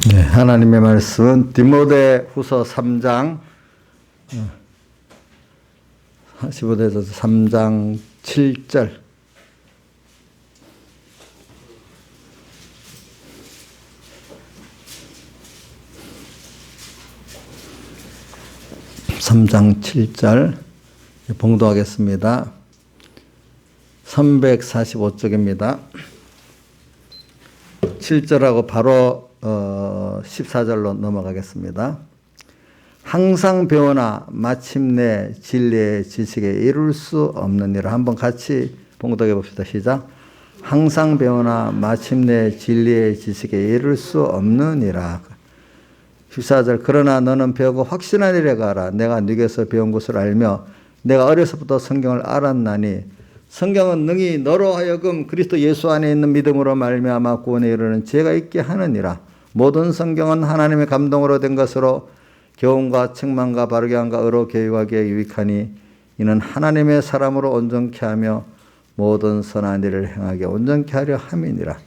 네, 하나님의 말씀은 디모데후서 3장 15절에서 3장 7절 봉독하겠습니다. 345쪽입니다. 7절하고 바로 14절로 넘어가겠습니다. 항상 배우나 마침내 진리의 지식에 이룰 수 없느니라. 한번 같이 봉독해 봅시다. 시작. 항상 배우나 마침내 진리의 지식에 이룰 수 없느니라. 14절. 그러나 너는 배우고 확신한 일에 가라. 내가 네게서 배운 것을 알며 내가 어려서부터 성경을 알았나니 성경은 능히 너로 하여금 그리스도 예수 안에 있는 믿음으로 말미암아 구원에 이르는 지혜가 있게 하느니라. 모든 성경은 하나님의 감동으로 된 것으로 교훈과 책망과 바르게 함과 의로 교육하기에 유익하니 이는 하나님의 사람으로 온전케 하며 모든 선한 일을 행하게 온전케 하려 함이니라.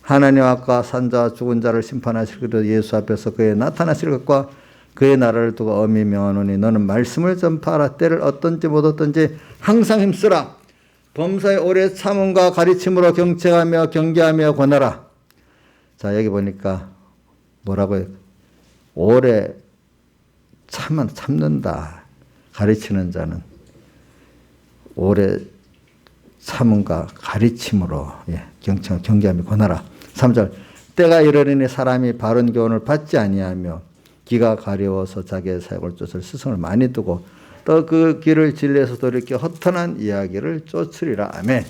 하나님 앞과 산자와 죽은 자를 심판하실 그리스도 예수 앞에서 그의 나타나실 것과 그의 나라를 두고 엄히 명하노니 너는 말씀을 전파하라. 때를 얻든지 못 얻든지 항상 힘쓰라. 범사에 오래 참음과 가르침으로 경책하며 경계하며 권하라. 자, 여기 보니까 뭐라고요? 오래 참는다. 가르치는 자는 오래 참음과 가르침으로 경청하며 경계하며 권하라. 3절. 때가 이르리니 사람이 바른 교훈을 받지 아니하며 기가 가려워서 자기의 사역을 쫓을 스승을 많이 두고 또 그 길을 진리에서 돌이켜 허탄한 이야기를 쫓으리라. 아멘.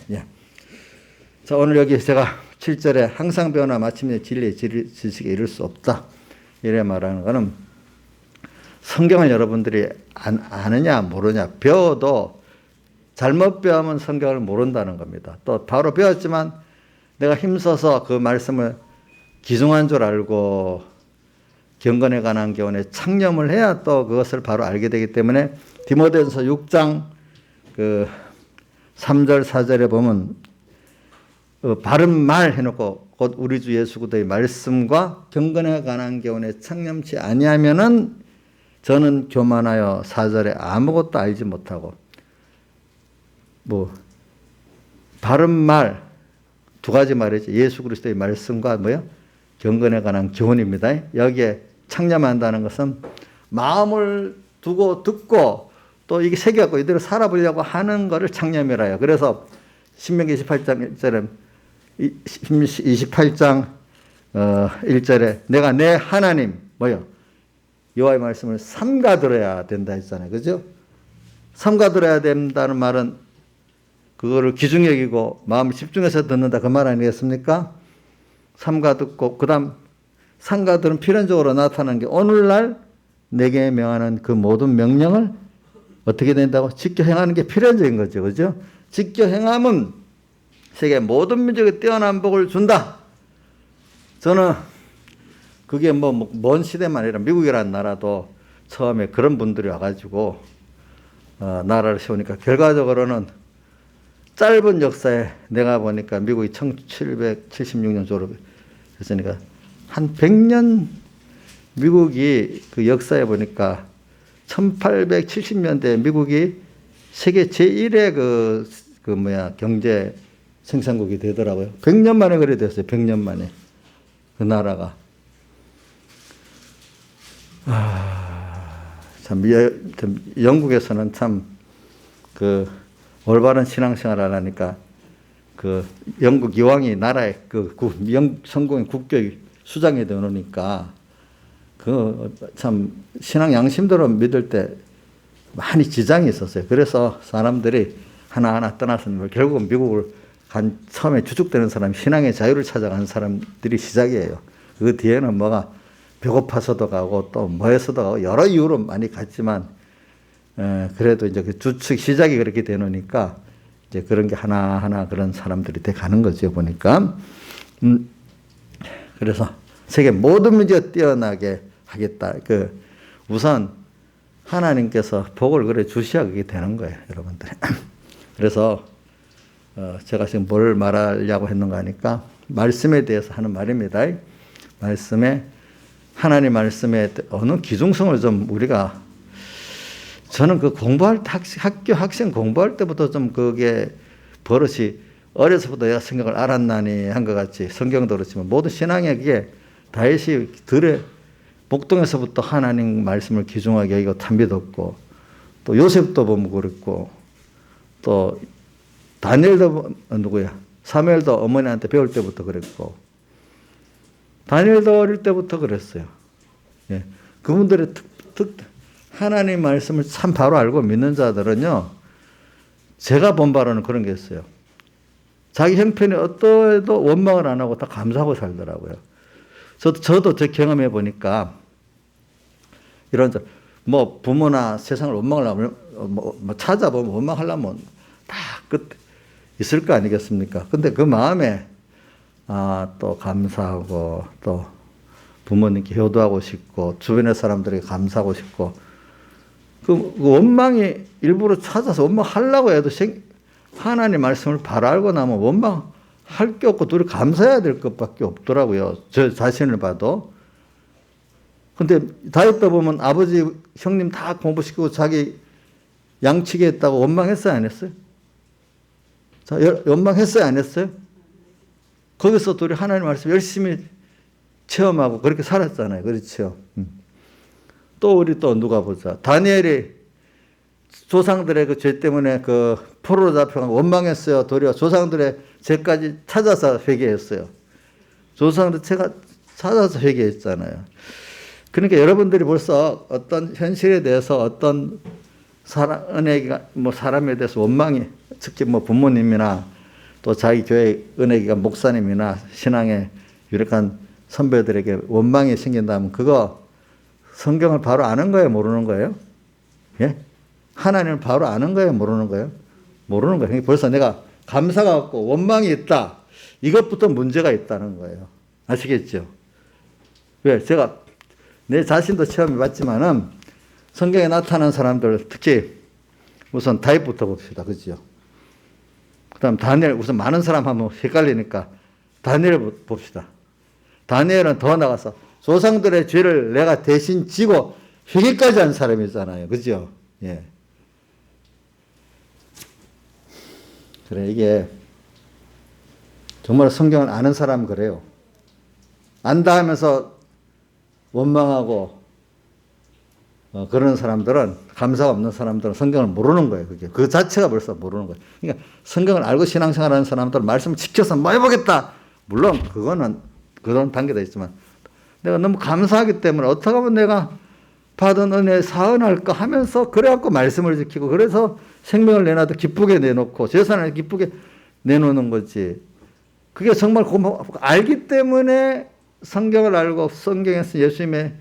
자, 오늘 여기 제가 7절에 항상 배우나 마침내 진리의 지식에 이를 수 없다. 이래 말하는 것은 성경을 여러분들이 아느냐 모르냐 배워도 잘못 배우면 성경을 모른다는 겁니다. 또 바로 배웠지만 내가 힘써서 그 말씀을 기중한 줄 알고 경건에 관한 교훈에 창념을 해야 또 그것을 바로 알게 되기 때문에 디모데전서 6장 3절 4절에 보면 바른 말 해놓고 곧 우리 주 예수 그리스도의 말씀과 경건에 관한 교훈에 창념치 아니하면은 저는 교만하여 4절에 아무것도 알지 못하고 바른 말 두 가지 말이죠. 예수 그리스도의 말씀과 경건에 관한 교훈입니다. 여기에 창념한다는 것은 마음을 두고 듣고 또 이게 새겨갖고 이대로 살아보려고 하는 것을 창념이라요. 그래서 신명기 28장 1절에 28장 1절에 내가 내 하나님 여호와의 말씀을 삼가 들어야 된다 했잖아요. 그죠? 삼가 들어야 된다는 말은 그거를 귀중히 여기고 마음을 집중해서 듣는다 그 말 아니겠습니까? 삼가 듣고 그 다음 삼가들은 필연적으로 나타나는 게 오늘날 내게 명하는 그 모든 명령을 어떻게 된다고? 지켜 행하는 게 필연적인 거죠. 그죠? 지켜 행함은 세계 모든 민족에 뛰어난 복을 준다. 저는 그게 먼 시대만 아니라 미국이라는 나라도 처음에 그런 분들이 와가지고 나라를 세우니까 결과적으로는 짧은 역사에 내가 보니까 미국이 1776년 졸업했으니까 한 100년 미국이 그 역사에 보니까 1870년대 미국이 세계 제1의 경제 생산국이 되더라고요. 100년 만에 그래 됐어요. 100년 만에. 그 나라가. 참, 영국에서는 참, 올바른 신앙생활 을 하니까, 영국 여왕이 나라의 성공의 국교의 수장이 되어놓으니까, 참, 신앙 양심대로 믿을 때 많이 지장이 있었어요. 그래서 사람들이 하나하나 떠나서 결국은 미국을 처음에 주축되는 사람이 신앙의 자유를 찾아가는 사람들이 시작이에요. 그 뒤에는 배고파서도 가고 또 뭐해서도 가고 여러 이유로 많이 갔지만 그래도 이제 그 주축 시작이 그렇게 되놓으니까 이제 그런 게 하나하나 그런 사람들이 돼 가는 거죠. 보니까 그래서 세계 모든 민족에 뛰어나게 하겠다. 우선 하나님께서 복을 그래 주셔야 그게 되는 거예요, 여러분들. 그래서 제가 지금 뭘 말하려고 했는가 하니까 말씀에 대해서 하는 말입니다. 말씀에 하나님 말씀에 어느 기중성을 좀 우리가, 저는 그 공부할 때, 학교 학생 공부할 때부터 좀 그게 버릇이 어려서부터 내가 성경을 알았나니 한 것 같이, 성경도 그렇지만 모든 신앙에 그게 다윗이 들에 목동에서부터 하나님 말씀을 귀중하게 여기고 탐비뒀고, 또 요셉도 보면 그랬고, 또 다니엘도 누구야? 사무엘도 어머니한테 배울 때부터 그랬고, 다니엘도 어릴 때부터 그랬어요. 예. 그분들의 하나님 말씀을 참 바로 알고 믿는 자들은요, 제가 본 바로는 그런 게 있어요. 자기 형편이 어떠해도 원망을 안 하고 다 감사하고 살더라고요. 저도 제 경험해 보니까, 이런, 뭐, 부모나 세상을 원망을 하면, 뭐 찾아보면 원망하려면 다 끝 있을 거 아니겠습니까? 근데 그 마음에, 또 감사하고, 또 부모님께 효도하고 싶고, 주변의 사람들에게 감사하고 싶고, 그 원망이 일부러 찾아서 원망하려고 해도 하나님 말씀을 바로 알고 나면 원망할 게 없고 둘이 감사해야 될 것밖에 없더라고요. 저 자신을 봐도. 근데 다윗도 보면 아버지, 형님 다 공부시키고 자기 양치게 했다고 원망했어요, 안 했어요? 자, 원망했어요, 안 했어요? 거기서 둘이 하나님 말씀 열심히 체험하고 그렇게 살았잖아요. 그렇죠? 또 우리 또 누가 보자. 다니엘이 조상들의 그 죄 때문에 그 포로로 잡혀가고 원망했어요. 도리어 조상들의 죄까지 찾아서 회개했어요. 조상들 죄가 찾아서 회개했잖아요. 그러니까 여러분들이 벌써 어떤 현실에 대해서 어떤 은혜가 뭐 사람에 대해서 원망이, 특히 뭐 부모님이나 또 자기 교회 은혜기가 목사님이나 신앙의 유력한 선배들에게 원망이 생긴다면 그거 성경을 바로 아는 거예요, 모르는 거예요? 예? 하나님을 바로 아는 거예요, 모르는 거예요? 모르는 거예요. 벌써 내가 감사가 없고 원망이 있다. 이것부터 문제가 있다는 거예요. 아시겠죠? 왜? 제가 내 자신도 체험해 봤지만은 성경에 나타난 사람들, 특히 우선 다윗부터 봅시다. 그죠? 그 다음 다니엘, 우선 많은 사람 하면 헷갈리니까 다니엘 봅시다. 다니엘은 더 나가서 조상들의 죄를 내가 대신 지고 회개까지 한 사람이잖아요. 그죠? 예. 그래, 이게 정말 성경을 아는 사람은 그래요. 안다 하면서 원망하고 그런 사람들은, 감사가 없는 사람들은 성경을 모르는 거예요. 그게 그 자체가 벌써 모르는 거예요. 그러니까 성경을 알고 신앙생활하는 사람들은 말씀을 지켜서 뭐 해보겠다. 물론 그거는 그런 단계도 있지만, 내가 너무 감사하기 때문에 어떻게 하면 내가 받은 은혜에 사은할까 하면서 그래갖고 말씀을 지키고, 그래서 생명을 내놔도 기쁘게 내놓고 재산을 기쁘게 내놓는 거지. 그게 정말 알기 때문에 성경을 알고 성경에서 예수님의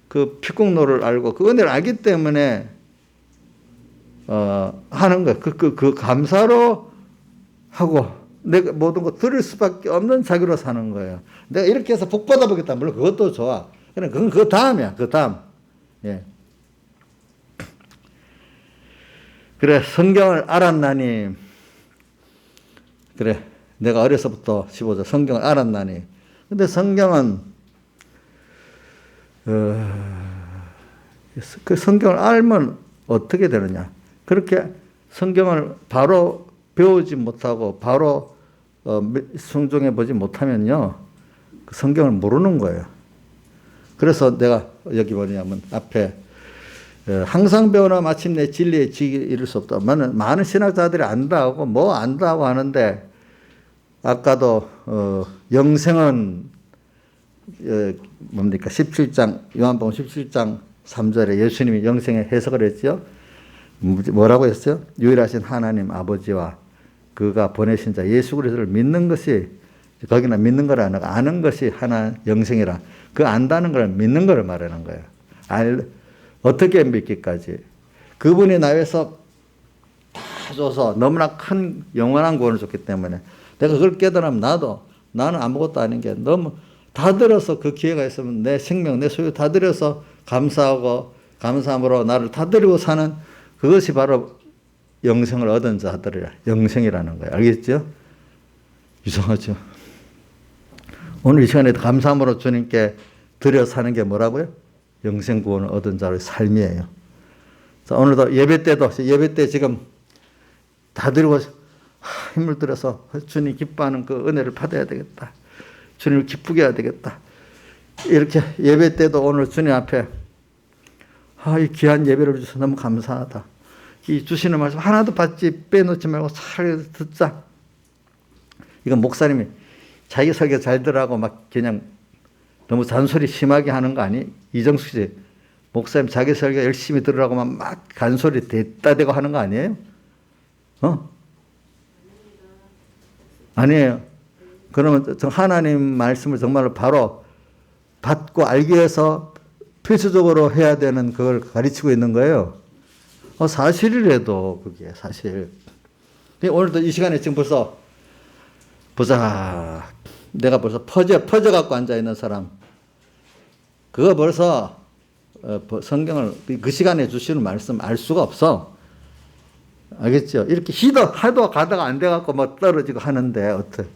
그 피공로를 알고 그 은혜를 알기 때문에 하는 거예요. 그 감사로 하고 내가 모든 거 들을 수밖에 없는 자기로 사는 거예요. 내가 이렇게 해서 복 받아보겠다. 물론 그것도 좋아. 그냥 그건 그 다음이야. 그 다음. 예. 그래, 성경을 알았나니. 그래, 내가 어려서부터 15절 성경을 알았나니. 근데 성경은 그 성경을 알면 어떻게 되느냐? 그렇게 성경을 바로 배우지 못하고 바로 순종해 보지 못하면요, 그 성경을 모르는 거예요. 그래서 내가 여기 뭐냐면 앞에 항상 배우나 마침내 진리에 이를 수 없다. 많은 신학자들이 안다고 뭐 안다고 하는데, 아까도 영생은 뭡니까? 17장 요한복음 17장 3절에 예수님이 영생의 해석을 했죠. 뭐라고 했어요? 유일하신 하나님 아버지와 그가 보내신 자 예수 그리스도를 믿는 것이, 거기나 믿는 걸 아는 것이 하나 영생이라. 그 안다는 걸 믿는 걸 말하는 거예요. 어떻게 믿기까지. 그분이 나에서 다 줘서 너무나 큰 영원한 구원을 줬기 때문에 내가 그걸 깨달으면 나는 아무것도 아닌 게 너무 다 들어서, 그 기회가 있으면 내 생명, 내 소유 다 들여서 감사하고 감사함으로 나를 다 드리고 사는, 그것이 바로 영생을 얻은 자들이라, 영생이라는 거예요. 알겠죠? 이상하죠? 오늘 이 시간에 감사함으로 주님께 드려 사는 게 뭐라고요? 영생 구원을 얻은 자의 삶이에요. 자, 오늘도 예배 때 지금 다 드리고 힘을 들여서 주님 기뻐하는 그 은혜를 받아야 되겠다. 주님을 기쁘게 해야 되겠다. 이렇게 예배 때도 오늘 주님 앞에 이 귀한 예배를 주셔서 너무 감사하다. 이 주시는 말씀 하나도 빼놓지 말고 잘 듣자. 이건 목사님이 자기 설교 잘 들으라고 막 그냥 너무 잔소리 심하게 하는 거 아니? 이정숙 씨, 목사님 자기 설교 열심히 들으라고만 막 간소리 됐다 대고 하는 거 아니에요? 아니에요. 그러면 하나님 말씀을 정말로 바로 받고 알기 위해서 필수적으로 해야 되는 그걸 가르치고 있는 거예요. 사실이라도 그게 사실. 오늘도 이 시간에 지금 벌써 보자. 내가 벌써 퍼져갖고 앉아있는 사람. 그거 벌써 성경을 그 시간에 주시는 말씀 알 수가 없어. 알겠죠? 이렇게 하도 가다가 안 돼갖고 뭐 떨어지고 하는데 어떻게.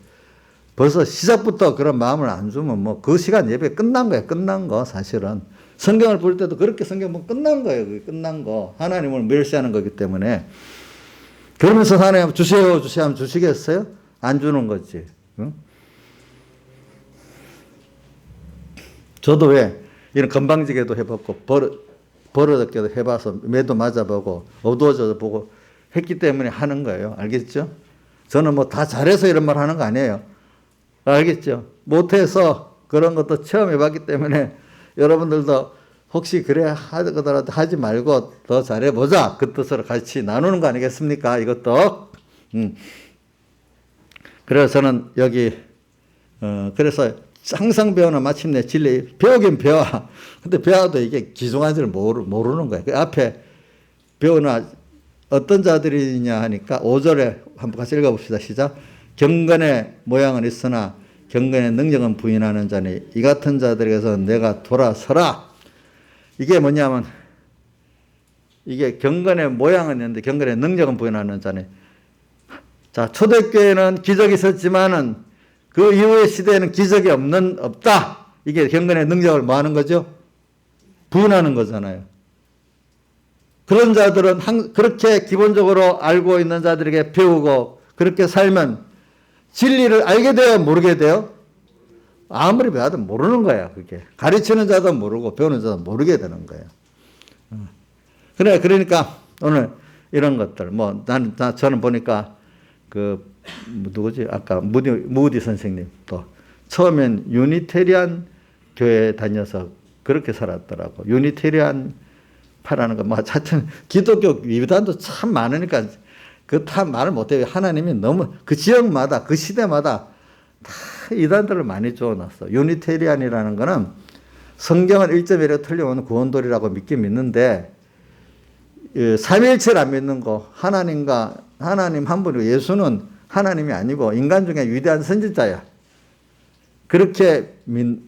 벌써 시작부터 그런 마음을 안 주면 뭐 그 시간 예배 끝난 거야. 끝난 거 사실은. 성경을 볼 때도 그렇게 성경 보면 끝난 거예요. 그게 끝난 거. 하나님을 멸시하는 거기 때문에. 그러면서 하나님 주세요 하면 주시겠어요? 안 주는 거지. 응? 저도 왜 이런 건방지게도 해봤고 버릇없게도 해봐서 매도 맞아보고 어두워져서 보고 했기 때문에 하는 거예요. 알겠죠? 저는 뭐 다 잘해서 이런 말 하는 거 아니에요. 알겠죠? 못해서 그런 것도 처음 해봤기 때문에 여러분들도 혹시 그래 하더라도 하지 말고 더 잘해보자. 그 뜻으로 같이 나누는 거 아니겠습니까? 이것도. 그래서 저는 여기 그래서 항상 배우나 마침내 진리 배우긴 배워. 근데 배워도 이게 기중한 줄 모르는 거예요. 그 앞에 배우나 어떤 자들이냐 하니까 5절에 한번 같이 읽어봅시다. 시작. 경건의 모양은 있으나 경건의 능력은 부인하는 자니 이 같은 자들에게서 내가 돌아서라. 이게 뭐냐면 이게 경건의 모양은 있는데 경건의 능력은 부인하는 자니. 자, 초대교회는 기적이 있었지만은 그 이후의 시대에는 기적이 없다. 이게 경건의 능력을 뭐 하는 거죠? 부인하는 거잖아요. 그런 자들은 그렇게 기본적으로 알고 있는 자들에게 배우고 그렇게 살면 진리를 알게 돼요? 모르게 돼요? 아무리 배워도 모르는 거야, 그게. 가르치는 자도 모르고 배우는 자도 모르게 되는 거예요. 그러니까 오늘 이런 것들, 저는 보니까 누구지? 아까 무디 선생님 또 처음엔 유니테리안 교회에 다녀서 그렇게 살았더라고. 유니테리안 파라는 거, 하여튼 기독교 이단도 참 많으니까 그 다 말을 못해요. 하나님이 너무 그 지역마다 그 시대마다 다 이단들을 많이 주어놨어. 유니테리안이라는 거는 성경을 1.1에 틀려오는 구원돌이라고 믿는데 삼위일체를 안 믿는 거. 하나님 한 분이고 예수는 하나님이 아니고 인간 중에 위대한 선지자야. 그렇게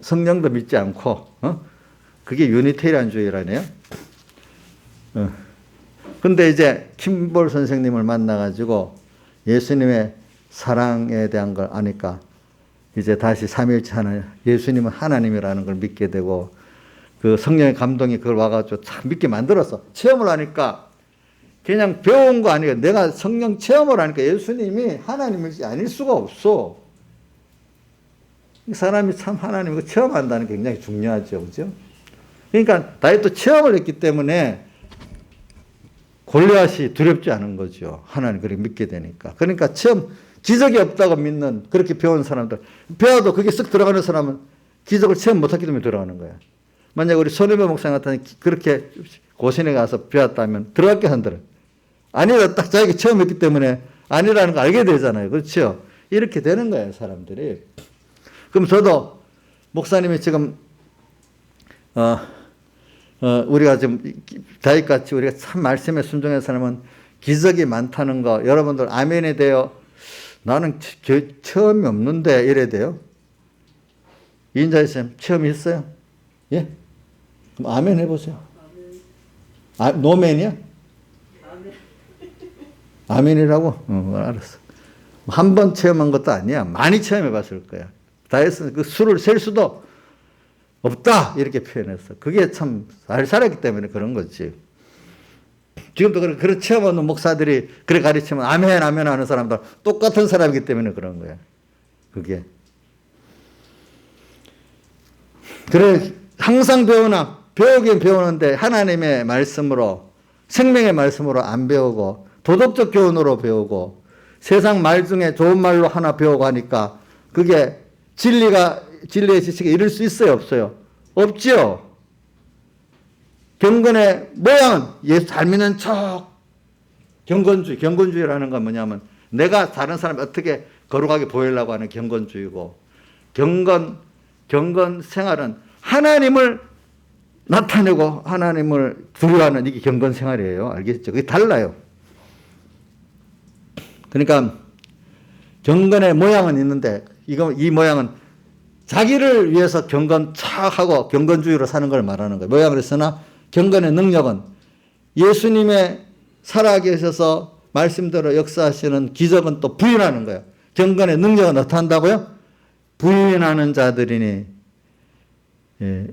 성령도 믿지 않고 그게 유니테리안주의라네요. 근데 이제 킴볼 선생님을 만나가지고 예수님의 사랑에 대한 걸 아니까 이제 다시 삼위일체 하나, 예수님은 하나님이라는 걸 믿게 되고 그 성령의 감동이 그걸 와가지고 참 믿게 만들었어. 체험을 하니까 그냥 배운 거 아니에요. 내가 성령 체험을 하니까 예수님이 하나님일지 아닐 수가 없어. 이 사람이 참 하나님을 체험한다는 게 굉장히 중요하죠. 그죠? 그러니까 다윗도 체험을 했기 때문에 골리앗이 두렵지 않은 거죠. 하나님 그렇게 믿게 되니까. 그러니까 기적이 없다고 믿는 그렇게 배운 사람들. 배워도 그게 쓱 들어가는 사람은 기적을 체험 못했기 때문에 들어가는 거야. 만약 우리 손해배 목사님 같은 그렇게 고신에 가서 배웠다면 들어갈게 한들 아니다. 딱 자기가 체험했기 때문에 아니라는 거 알게 되잖아요. 그렇죠? 이렇게 되는 거예요. 사람들이. 그럼 저도 목사님이 지금 우리가 지금 다윗같이 우리가 참 말씀에 순종한 사람은 기적이 많다는 거 여러분들 아멘에 대해 나는 체험이 없는데 이래야 돼요. 이인자 쌤 체험이 있어요? 예? 그럼 아멘 해보세요. 노멘이야? 아멘이라고? 알았어. 한 번 체험한 것도 아니야. 많이 체험해 봤을 거야. 다윗은 그 수를 셀 수도 없다 이렇게 표현했어. 그게 참 잘 살았기 때문에 그런 거지. 지금도 그런 체험 없는 목사들이 그래 가르치면 아멘 아멘 하는 사람들 똑같은 사람이기 때문에 그런 거야. 그게. 그래 항상 배우긴 배우는데 하나님의 말씀으로 생명의 말씀으로 안 배우고 도덕적 교훈으로 배우고 세상 말 중에 좋은 말로 하나 배우고 하니까 그게 진리의 지식에 이를 수 있어요 없어요? 없지요. 경건의 모양은 예수 잘 믿는 척 경건주의라는 건 뭐냐면 내가 다른 사람이 어떻게 거룩하게 보이려고 하는 경건주의고 경건 생활은 하나님을 나타내고 하나님을 두려워하는 이게 경건 생활이에요. 알겠죠? 그게 달라요. 그러니까 경건의 모양은 있는데 이 모양은 자기를 위해서 경건 착하고 경건주의로 사는 걸 말하는 거예요. 모양을 했으나 경건의 능력은 예수님의 살아계셔서 말씀대로 역사하시는 기적은 또 부인하는 거예요. 경건의 능력은 어떻게 한다고요? 부인하는 자들이니. 예.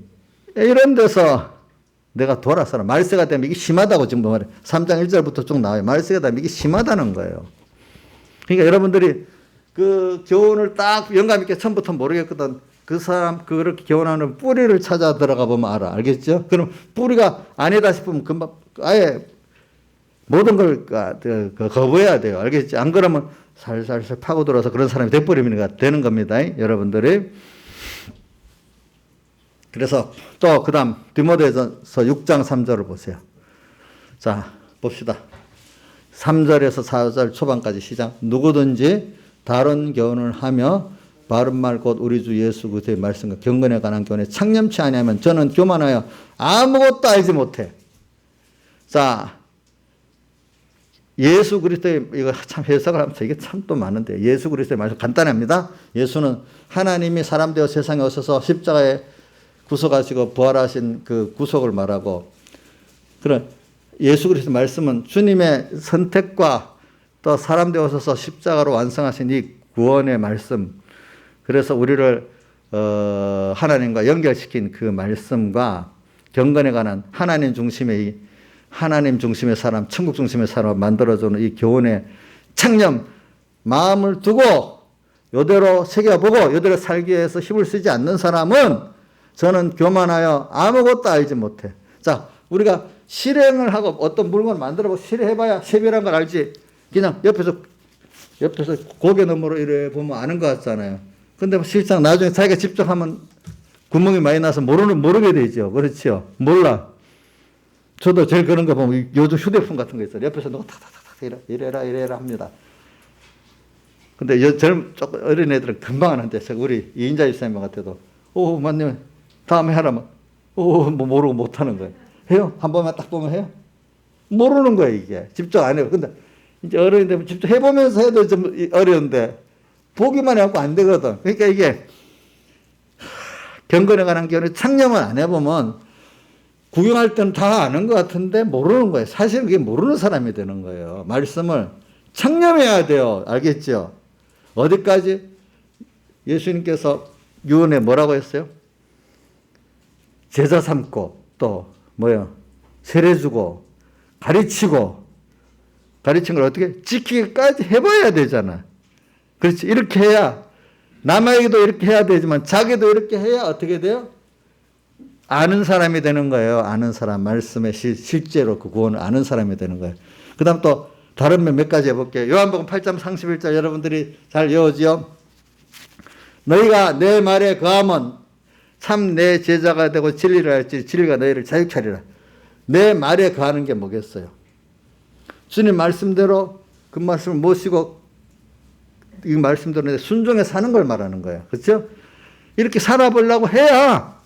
이런 데서 내가 돌아서라. 말세가 되면 이게 심하다고 지금 말해. 3장 1절부터 쭉 나와요. 말세가 되면 이게 심하다는 거예요. 그러니까 여러분들이 그 교훈을 딱 영감 있게 처음부터 모르겠거든. 그렇게 교훈하는 뿌리를 찾아 들어가 보면 알아. 알겠죠? 그럼 뿌리가 아니다 싶으면 금방 아예 모든 걸 거부해야 돼요. 알겠지? 안 그러면 살살살 파고들어서 그런 사람이 돼버리면 되는 겁니다. 여러분들이. 그래서 또 그 다음 디모데전서 6장 3절을 보세요. 자 봅시다. 3절에서 4절 초반까지 시작. 누구든지 다른 교훈을 하며 바른 말 곧 우리 주 예수 그리스도의 말씀과 경건에 관한 교훈에 창념치 아니하면 저는 교만하여 아무것도 알지 못해. 자 예수 그리스도의 이거 참 해석을 하면서 이게 참 또 많은데 예수 그리스도의 말씀 간단합니다. 예수는 하나님이 사람 되어 세상에 오셔서 십자가에 구속하시고 부활하신 그 구속을 말하고 그런 예수 그리스도 말씀은 주님의 선택과 또 사람 되어 오셔서 십자가로 완성하신 이 구원의 말씀 그래서 우리를 하나님과 연결시킨 그 말씀과 경건에 관한 하나님 중심의 사람 천국 중심의 사람을 만들어주는 이 교훈의 창념 마음을 두고 이대로 새겨보고 이대로 살기 위해서 힘을 쓰지 않는 사람은 저는 교만하여 아무것도 알지 못해. 자, 우리가 실행을 하고 어떤 물건을 만들어보고 실행해봐야 세배란 걸 알지. 그냥 옆에서 고개 너머로 이래 보면 아는 것 같잖아요. 근데 실상 나중에 자기가 직접 하면 구멍이 많이 나서 모르게 되죠. 그렇죠? 몰라. 저도 제일 그런 거 보면 요즘 휴대폰 같은 거 있어요. 옆에서 누가 탁탁탁 이래라 합니다. 근데 조금 어린 애들은 금방 하는데 우리 이인자 일사님 같아도 맞네. 다음에 하라면 뭐 모르고 못하는 거예요. 해요? 한 번만 딱 보면 해요? 모르는 거예요 이게. 집중 안 해요. 근데 이제 어른이 되면 직접 해보면서 해도 좀 어려운데 보기만 해갖고 안 되거든. 그러니까 이게 경건에 관한 교훈을 창념을 안 해보면 구경할 때는 다 아는 것 같은데 모르는 거예요. 사실 그게 모르는 사람이 되는 거예요. 말씀을 창념해야 돼요. 알겠죠? 어디까지? 예수님께서 유언에 뭐라고 했어요? 제자 삼고 또 세례 주고 가르치고 가르친 걸 어떻게 지키기까지 해봐야 되잖아. 그렇지. 이렇게 해야 남에게도 이렇게 해야 되지만 자기도 이렇게 해야 어떻게 돼요? 아는 사람이 되는 거예요. 아는 사람. 말씀에 실제로 그 구원을 아는 사람이 되는 거예요. 그 다음 또 다른 몇 가지 해볼게요. 요한복음 8장 31절 여러분들이 잘 외우지요? 너희가 내 말에 거하면 참 내 제자가 되고 진리를 알지 진리가 너희를 자유케 하리라. 내 말에 거하는 게 뭐겠어요? 주님 말씀대로 그 말씀을 모시고 이 말씀대로 순종해 사는 걸 말하는 거예요. 그렇죠? 이렇게 살아보려고 해야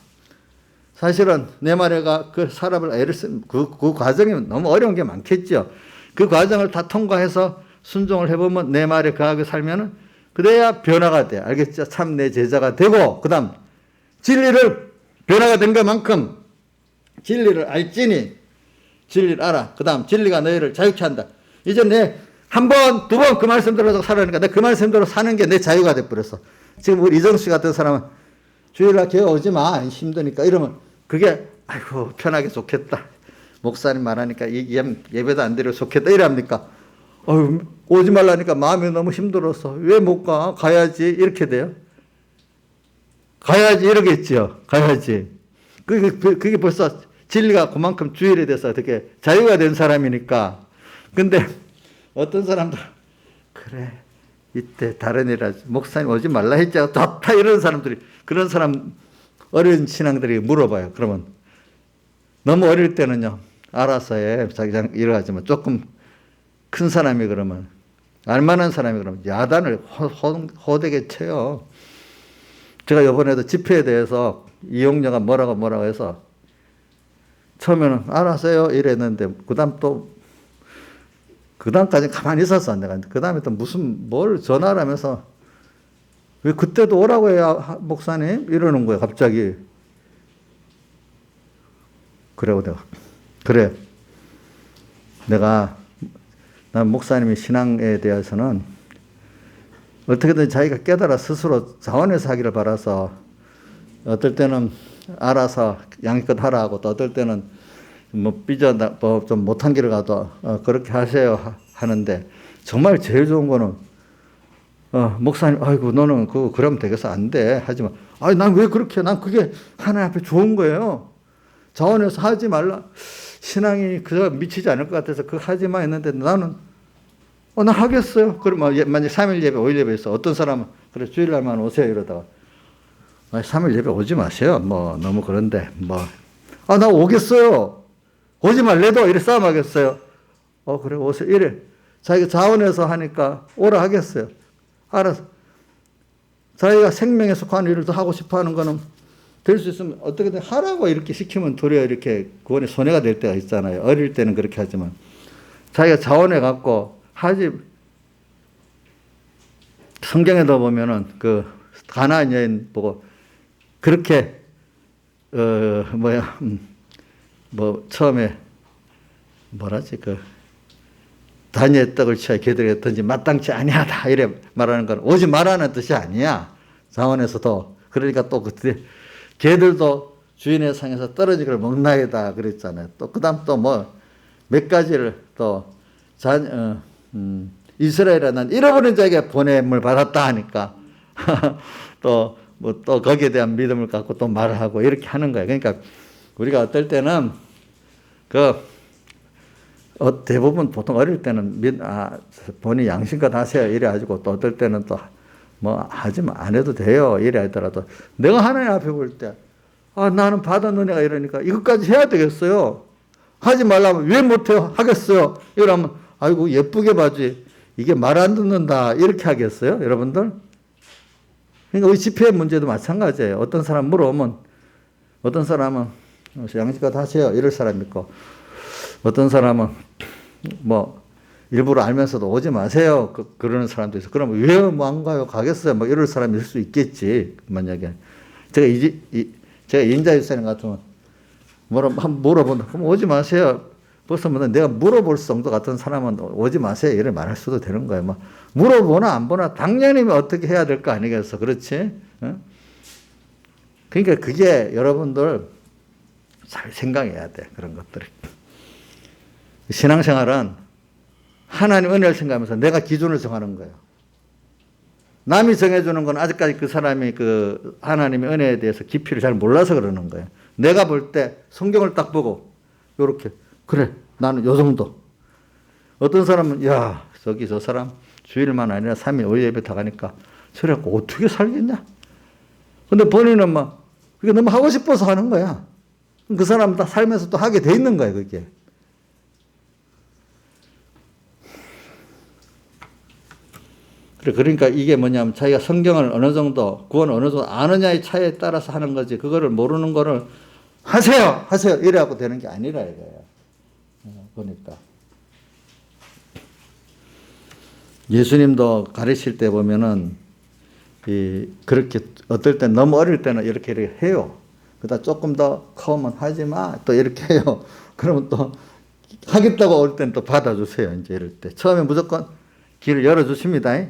사실은 내 말에 그 살아볼 애를 그 과정이 너무 어려운 게 많겠죠. 그 과정을 다 통과해서 순종을 해보면 내 말에 거하게 살면은 그래야 변화가 돼. 알겠죠? 참 내 제자가 되고 그 다음 진리를 변화가 된 것만큼 진리를 알지니 진리를 알아. 그 다음 진리가 너희를 자유케 한다. 이제 내 한 번, 두 번 그 말씀대로 살아니까 내 그 말씀대로 사는 게 내 자유가 돼버렸어. 지금 우리 이정수 같은 사람은 주일날 교회 오지 마. 힘드니까. 이러면 그게 아이고 편하게 좋겠다. 목사님 말하니까 예배도 안 드려 좋겠다. 이랍니까? 오지 말라니까 마음이 너무 힘들어서 왜 못 가? 가야지. 이렇게 돼요. 가야지 이러겠죠. 가야지. 그게 벌써 진리가 그만큼 주일에 대해서 어떻게 자유가 된 사람이니까. 근데 어떤 사람들 그래 이때 다른 일하지 목사님 오지 말라 했지 좋다 이런 사람들이 그런 사람 어린 신앙들이 물어봐요. 그러면 너무 어릴 때는요 알아서 해 자기 일하지만 조금 큰 사람이 그러면 알만한 사람이 그러면 야단을 호되게 쳐요. 제가 이번에도 집회에 대해서 이용녀가 뭐라고 해서 처음에는 알았어요 이랬는데 그 다음까지 가만히 있었어. 내가 그 다음에 또 뭘 전화를 하면서 왜 그때도 오라고 해야 목사님 이러는 거예요 갑자기. 그래 난 목사님의 신앙에 대해서는 어떻게든 자기가 깨달아 스스로 자원해서 하기를 바라서 어떨 때는 알아서 양껏 하라 하고 또 어떨 때는 좀 못한 길을 가도 그렇게 하세요 하는데 정말 제일 좋은 거는 목사님 아이고 너는 그러면 되겠어 안 돼 하지만 난 왜 그렇게 난 그게 하나님 앞에 좋은 거예요. 자원해서 하지 말라 신앙이 그저 미치지 않을 것 같아서 그거 하지 마 했는데 나는 나 하겠어요. 그러면 만약 3일 예배 5일 예배 있어 어떤 사람은 그래 주일날만 오세요 이러다가 3일 예배 오지 마세요 뭐 너무 그런데 나 오겠어요. 오지 말래도 이래 싸움하겠어요. 그래 오세요 이래 자기가 자원해서 하니까 오라 하겠어요. 알아서 자기가 생명에 속한 일을 더 하고 싶어 하는 거는 될 수 있으면 어떻게든 하라고 이렇게 시키면 도리어 이렇게 구원에 손해가 될 때가 있잖아요. 어릴 때는 그렇게 하지만 자기가 자원해 갖고 하지. 성경에도 보면은 그 가나안 여인 보고 그렇게 처음에 뭐라지 다니의 떡을 취하여 개들에게 던지 마땅치 아니하다 이래 말하는 건 오지 말라는 뜻이 아니야. 자원에서도 그러니까 또 그때 개들도 주인의 상에서 떨어지기를 먹나이다 그랬잖아요. 또 그다음 또 몇 가지를 또 이스라엘에 난 잃어버린 자에게 보냄을 받았다 하니까 또 거기에 대한 믿음을 갖고 또 말을 하고 이렇게 하는 거예요. 그러니까 우리가 어떨 때는 대부분 보통 어릴 때는 본인 양심껏 하세요 이래 가지고 또 어떨 때는 또 하지만 안 해도 돼요 이래 하더라도 내가 하나님 앞에 볼 때 나는 받은 은혜가 이러니까 이것까지 해야 되겠어요. 하지 말라면 왜 못해요 하겠어요. 이러면 아이고 예쁘게 봐지 이게 말 안 듣는다 이렇게 하겠어요 여러분들. 그러니까 우리 집회 문제도 마찬가지예요. 어떤 사람 물어오면 어떤 사람은 양심껏 하세요 이럴 사람 있고 어떤 사람은 일부러 알면서도 오지 마세요 그러는 사람도 있어. 그러면 왜 안 가요 가겠어요 이럴 사람이 있을 수 있겠지. 만약에 제가 인자유사님 같으면 한번 물어본다 그럼 오지 마세요. 벌써 내가 물어볼 정도 같은 사람은 오지 마세요 이래 말할 수도 되는 거예요. 물어보나 안 보나 당연히 어떻게 해야 될 거 아니겠어. 그렇지? 그러니까 그게 여러분들 잘 생각해야 돼. 그런 것들이. 신앙생활은 하나님 은혜를 생각하면서 내가 기준을 정하는 거예요. 남이 정해주는 건 아직까지 그 사람이 하나님의 은혜에 대해서 깊이를 잘 몰라서 그러는 거예요. 내가 볼 때 성경을 딱 보고 요렇게 그래 나는 요 정도. 어떤 사람은 저 사람 주일만 아니라 3일 5일 예배 다 가니까 저래 갖고 어떻게 살겠냐. 근데 본인은 그게 너무 하고 싶어서 하는 거야. 그 사람은 다 살면서 또 하게 돼 있는 거야 그게. 그러니까 이게 뭐냐면 자기가 성경을 어느 정도 구원을 어느 정도 아느냐의 차이에 따라서 하는 거지 그거를 모르는 거를 하세요 이래갖고 되는 게 아니라 이거예요. 보니까 예수님도 가르칠 때 보면은 그렇게 어떨 때 너무 어릴 때는 이렇게 해요. 그러다 조금 더 커면 하지 마 또 이렇게 해요. 그러면 또 하겠다고 올 때는 또 받아주세요. 이제 이럴 때 처음에 무조건 길을 열어주십니다.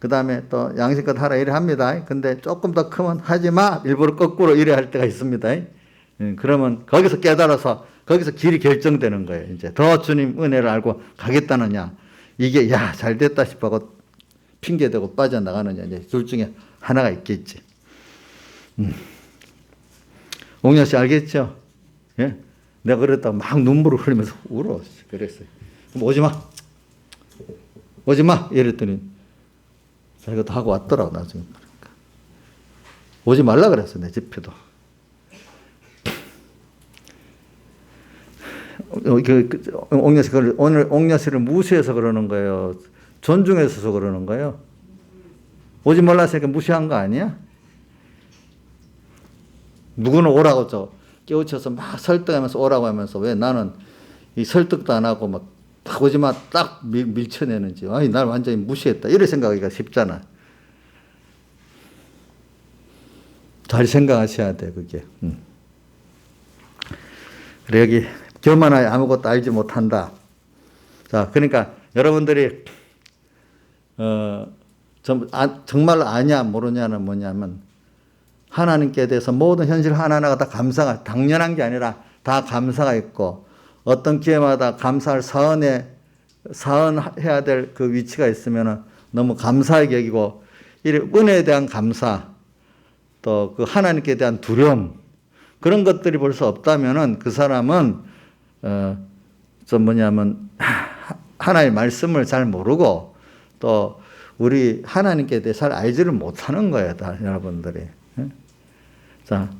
그 다음에 또 양심껏 하라 이래 합니다. 근데 조금 더 크면 하지 마. 일부러 거꾸로 이래 할 때가 있습니다. 그러면 거기서 깨달아서 거기서 길이 결정되는 거예요. 이제 더 주님 은혜를 알고 가겠다느냐. 이게 야, 잘 됐다 싶어서 핑계대고 빠져나가느냐. 이제 둘 중에 하나가 있겠지. 옥녀 씨 알겠죠? 예? 내가 그랬다고 막 눈물을 흘리면서 울어. 그랬어요. 그럼 오지 마. 오지 마. 이랬더니 자기가 다 하고 왔더라고, 나중에. 오지 말라 그랬어, 내 집회도. 옥녀 씨, 오늘 옥녀 씨를 무시해서 그러는 거예요? 존중해서 그러는 거예요? 오지 말라 했으니까 무시한 거 아니야? 누구는 오라고 깨우쳐서 막 설득하면서 오라고 하면서 왜 나는 이 설득도 안 하고 막 오지 마 딱 밀쳐내는지. 아니, 날 완전히 무시했다. 이런 생각하기가 쉽잖아. 잘 생각하셔야 돼, 그게. 그래, 여기 교만하여 아무것도 알지 못한다. 자, 그러니까 여러분들이 정말로 아냐 모르냐는 뭐냐면 하나님께 대해서 모든 현실 하나하나가 다 감사가 당연한 게 아니라 다 감사가 있고 어떤 기회마다 감사할 사언해야 될 그 위치가 있으면 너무 감사하게 여기고 은혜에 대한 감사 또 그 하나님께 대한 두려움 그런 것들이 벌써 없다면은 그 사람은 하나님의 말씀을 잘 모르고 또 우리 하나님께 대해 잘 알지를 못하는 거예요, 다 여러분들이. 자,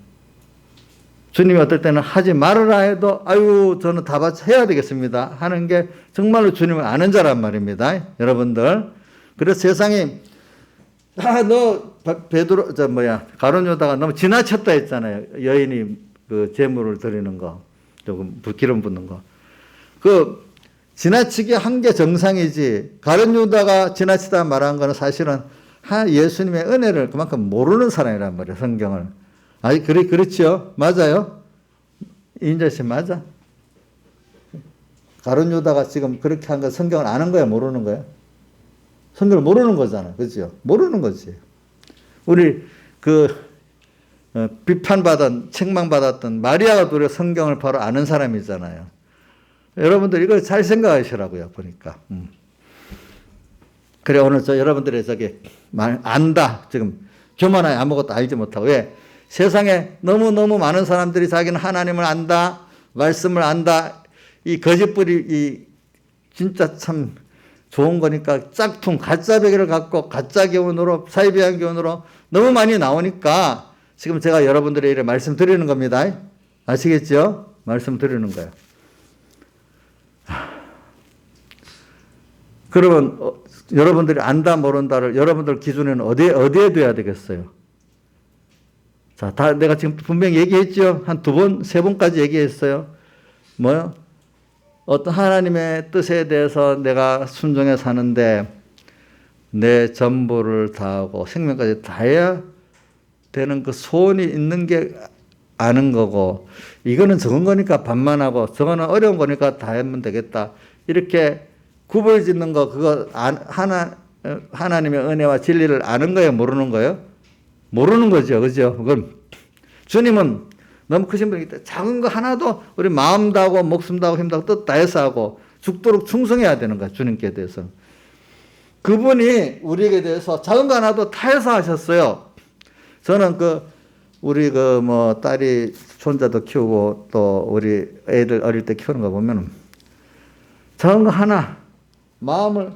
주님이 어떨 때는 하지 말으라 해도 아유 저는 다 해야 되겠습니다 하는 게 정말로 주님을 아는 자란 말입니다, 여러분들. 그래서 세상이 너 베드로 가룟 유다가 너무 지나쳤다 했잖아요. 여인이 그 제물을 드리는 거, 조금 기름 붓는 거. 그 지나치게 한 게 정상이지. 가룟 유다가 지나치다 말한 거는 사실은 예수님의 은혜를 그만큼 모르는 사람이란 말이에요, 성경을. 아니, 그렇죠? 맞아요? 이인자 씨, 맞아? 가룟 유다가 지금 그렇게 한 건 성경을 아는 거야, 모르는 거야? 성경을 모르는 거잖아. 그죠? 모르는 거지. 우리 비판받은, 책망받았던 마리아가 도리어 성경을 바로 아는 사람이잖아요. 여러분들 이걸 잘 생각하시라고요, 보니까. 그래, 오늘 여러분들의 안다. 지금 교만하여 아무것도 알지 못하고. 왜? 세상에 너무너무 많은 사람들이 자기는 하나님을 안다, 말씀을 안다, 이 거짓불이 진짜 참 좋은 거니까 짝퉁, 가짜 베개를 갖고 가짜 교훈으로, 사이비한 교훈으로 너무 많이 나오니까 지금 제가 여러분들에게 이렇게 말씀드리는 겁니다. 아시겠죠? 말씀드리는 거예요. 그러면 여러분들이 안다, 모른다를 여러분들 기준에는 어디에 둬야 되겠어요? 자, 내가 지금 분명히 얘기했죠? 한 2번, 3번까지 얘기했어요. 뭐요? 어떤 하나님의 뜻에 대해서 내가 순종해 사는데 내 전부를 다하고 생명까지 다해야 되는 그 소원이 있는 게 아는 거고, 이거는 적은 거니까 반만하고 저거는 어려운 거니까 다 하면 되겠다. 이렇게 구별 짓는 거, 그거 하나님의 은혜와 진리를 아는 거예요, 모르는 거예요? 모르는 거죠. 그죠? 그건 주님은 너무 크신 분이기 때문에 작은 거 하나도 우리 마음 다하고 목숨 다하고 힘 다하고 뜻 다해서 하고 죽도록 충성해야 되는 거야, 주님께 대해서. 그분이 우리에게 대해서 작은 거 하나도 다해서 하셨어요. 저는 우리 딸이 손자도 키우고 또 우리 애들 어릴 때 키우는 거 보면 작은 거 하나 마음을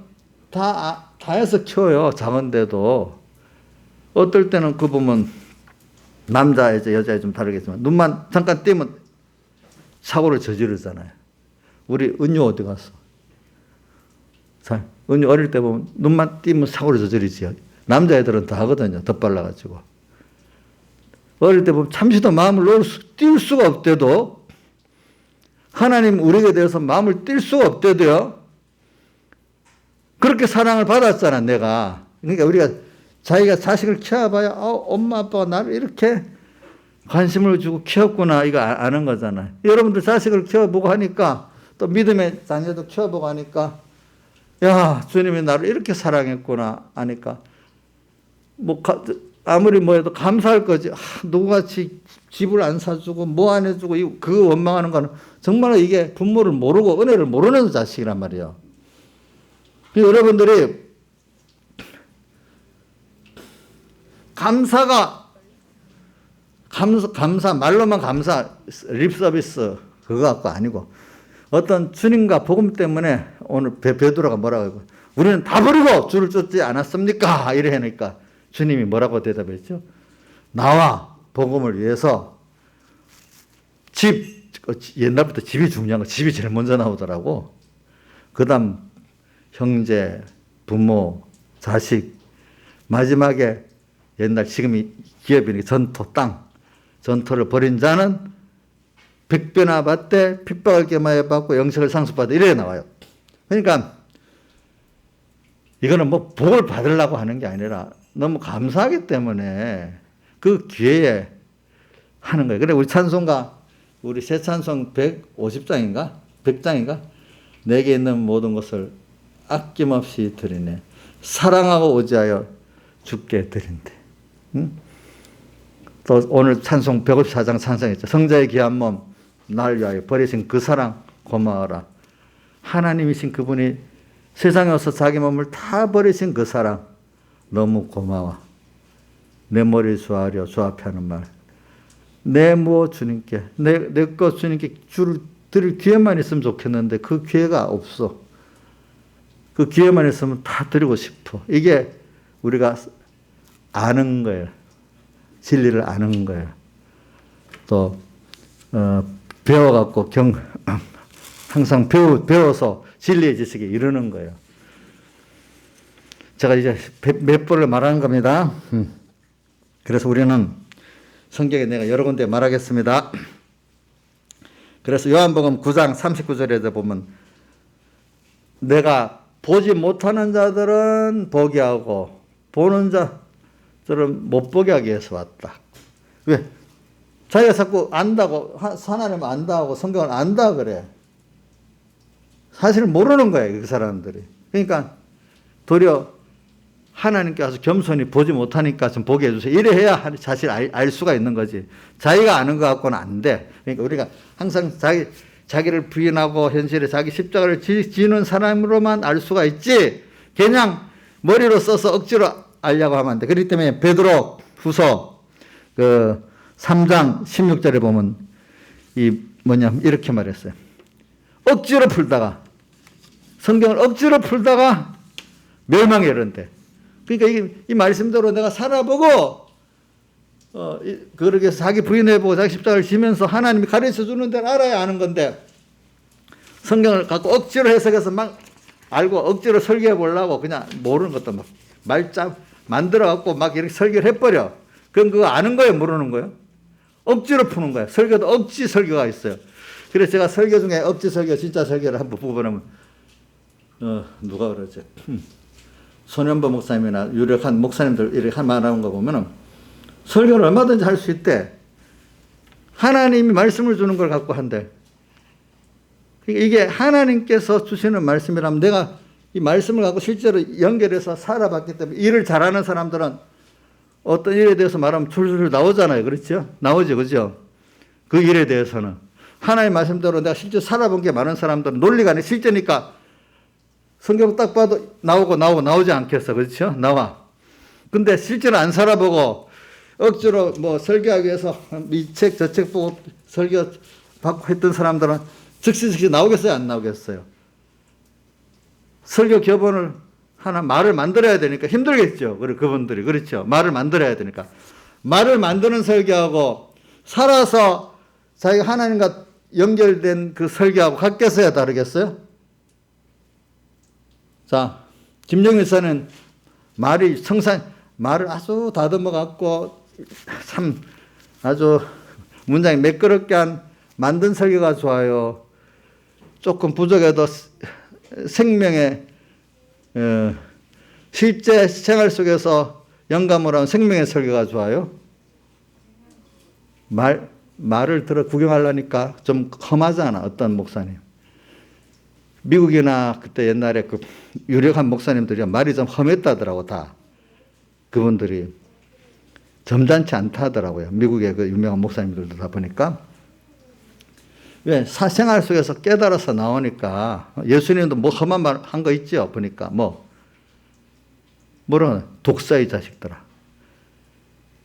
다해서 키워요, 작은데도. 어떨 때는 그 보면 남자애 여자애 좀 다르겠지만 눈만 잠깐 띄면 사고를 저지르잖아요. 우리 은유 어디 갔어? 자, 은유 어릴 때 보면 눈만 띄면 사고를 저지르지. 남자애들은 다 하거든요, 덧발라가지고. 어릴 때 보면 잠시도 마음을 띄울 수가 없대도, 하나님 우리에게 대해서 마음을 띨 수가 없대도요. 그렇게 사랑을 받았잖아, 내가. 그러니까 우리가 자기가 자식을 키워봐야 엄마 아빠가 나를 이렇게 관심을 주고 키웠구나, 이거 아는 거잖아요. 여러분들 자식을 키워보고 하니까, 또 믿음의 자녀도 키워보고 하니까, 야, 주님이 나를 이렇게 사랑했구나 하니까 뭐 아무리 뭐 해도 감사할 거지. 누가 집을 안 사주고 뭐 안 해주고 그거 원망하는 거는 정말 이게 부모를 모르고 은혜를 모르는 자식이란 말이에요. 여러분들이 감사 말로만 감사 립 서비스 그거 갖고 아니고 어떤 주님과 복음 때문에 오늘 베드로가 뭐라고 하고 우리는 다 버리고 주를 쫓지 않았습니까? 이래 하니까 주님이 뭐라고 대답했죠? 나와 복음을 위해서 옛날부터 집이 중요한 거 집이 제일 먼저 나오더라고. 그 다음 형제, 부모, 자식, 마지막에 옛날 지금이 기업이니까 전토, 땅. 전토를 벌인 자는 백배나 받되 핍박을 겸하여 받고 영생을 상속받아 이래 나와요. 그러니까 이거는 뭐 복을 받으려고 하는 게 아니라 너무 감사하기 때문에 그 기회에 하는 거예요. 그래 우리 찬송가 우리 새 찬송 150장인가? 100장인가? 내게 있는 모든 것을 아낌없이 드리네. 사랑하고 오지하여 주께 드린대. 응? 또 오늘 찬송 154장 찬송했죠. 성자의 귀한 몸 날 위하여 버리신 그 사랑 고마워라. 하나님이신 그분이 세상에 와서 자기 몸을 다 버리신 그 사랑 너무 고마워. 내 머리 조아려 주 앞에 하는 말. 내 무엇 주님께 내 것 주님께 주를 드릴 기회만 있으면 좋겠는데 그 기회가 없어. 그 기회만 있으면 다 드리고 싶어. 이게 우리가 아는 거예요. 진리를 아는 거예요. 또 배워갖고 항상 배워서 진리의 지식에 이르는 거예요. 제가 이제 몇 번을 말하는 겁니다. 그래서 우리는 성경에 내가 여러 군데 말하겠습니다. 그래서 요한복음 9장 39절에 보면 내가 보지 못하는 자들은 보게 하고 보는 자들은 못 보게 하기 위해서 왔다. 왜? 자기가 자꾸 안다고 하나님 안다고 성경을 안다 그래. 사실 모르는 거예요. 그 사람들이. 그러니까 도리어 하나님께 와서 겸손히 보지 못하니까 좀 보게 해주세요. 이래 해야 사실 알 수가 있는 거지. 자기가 아는 것 갖고는 안 돼. 그러니까 우리가 항상 자기를 부인하고 현실에 자기 십자가를 지는 사람으로만 알 수가 있지. 그냥 머리로 써서 억지로 알려고 하면 안 돼. 그렇기 때문에 베드로 후서 3장 16절에 보면 이렇게 말했어요. 억지로 풀다가 성경을 억지로 풀다가 멸망에 이른대. 그러니까 이 말씀대로 내가 살아보고 그렇게 자기 부인해보고 자기 십자가를 지면서 하나님이 가르쳐 주는 데를 알아야 아는 건데 성경을 갖고 억지로 해석해서 막 알고 억지로 설교해 보려고 그냥 모르는 것도 막 말짜 만들어 갖고 막 이렇게 설교를 해버려. 그럼 그거 아는 거예요, 모르는 거예요? 억지로 푸는 거예요. 설교도 억지 설교가 있어요. 그래서 제가 설교 중에 억지 설교, 진짜 설교를 한번 보고 보면 누가 그러지? 손현보 목사님이나 유력한 목사님들 이렇게 말하는 거 보면은 설교를 얼마든지 할 수 있대. 하나님이 말씀을 주는 걸 갖고 한대. 이게 하나님께서 주시는 말씀이라면 내가 이 말씀을 갖고 실제로 연결해서 살아봤기 때문에 일을 잘하는 사람들은 어떤 일에 대해서 말하면 줄줄 나오잖아요. 그렇죠? 나오죠. 그죠? 그 일에 대해서는. 하나님의 말씀대로 내가 실제 살아본 게 많은 사람들은 논리가 아니라 실제니까 성경 딱 봐도 나오지 않겠어. 그렇죠? 나와. 근데 실제로 안 살아보고 억지로 뭐 설교하기 위해서 이 책, 저 책 보고 설교 받고 했던 사람들은 즉시 나오겠어요? 안 나오겠어요? 설교 교본을 하나 말을 만들어야 되니까 힘들겠죠. 그분들이. 그렇죠. 말을 만들어야 되니까. 말을 만드는 설교하고 살아서 자기가 하나님과 연결된 그 설교하고 같겠어요? 다르겠어요? 자, 김정일 사는 말을 아주 다듬어 갖고 참 아주 문장이 매끄럽게 만든 설교가 좋아요. 조금 부족해도 생명의 실제 생활 속에서 영감을 한 생명의 설교가 좋아요. 말을 들어 구경하려니까 좀 험하잖아. 어떤 목사님. 미국이나 그때 옛날에 그 유력한 목사님들이 말이 좀 험했다더라고 다. 그분들이 점잖지 않다 하더라고요. 미국의 그 유명한 목사님들도 다 보니까. 왜? 사생활 속에서 깨달아서 나오니까 예수님도 뭐 험한 말 한 거 있죠. 보니까 뭐라 독사의 자식들아.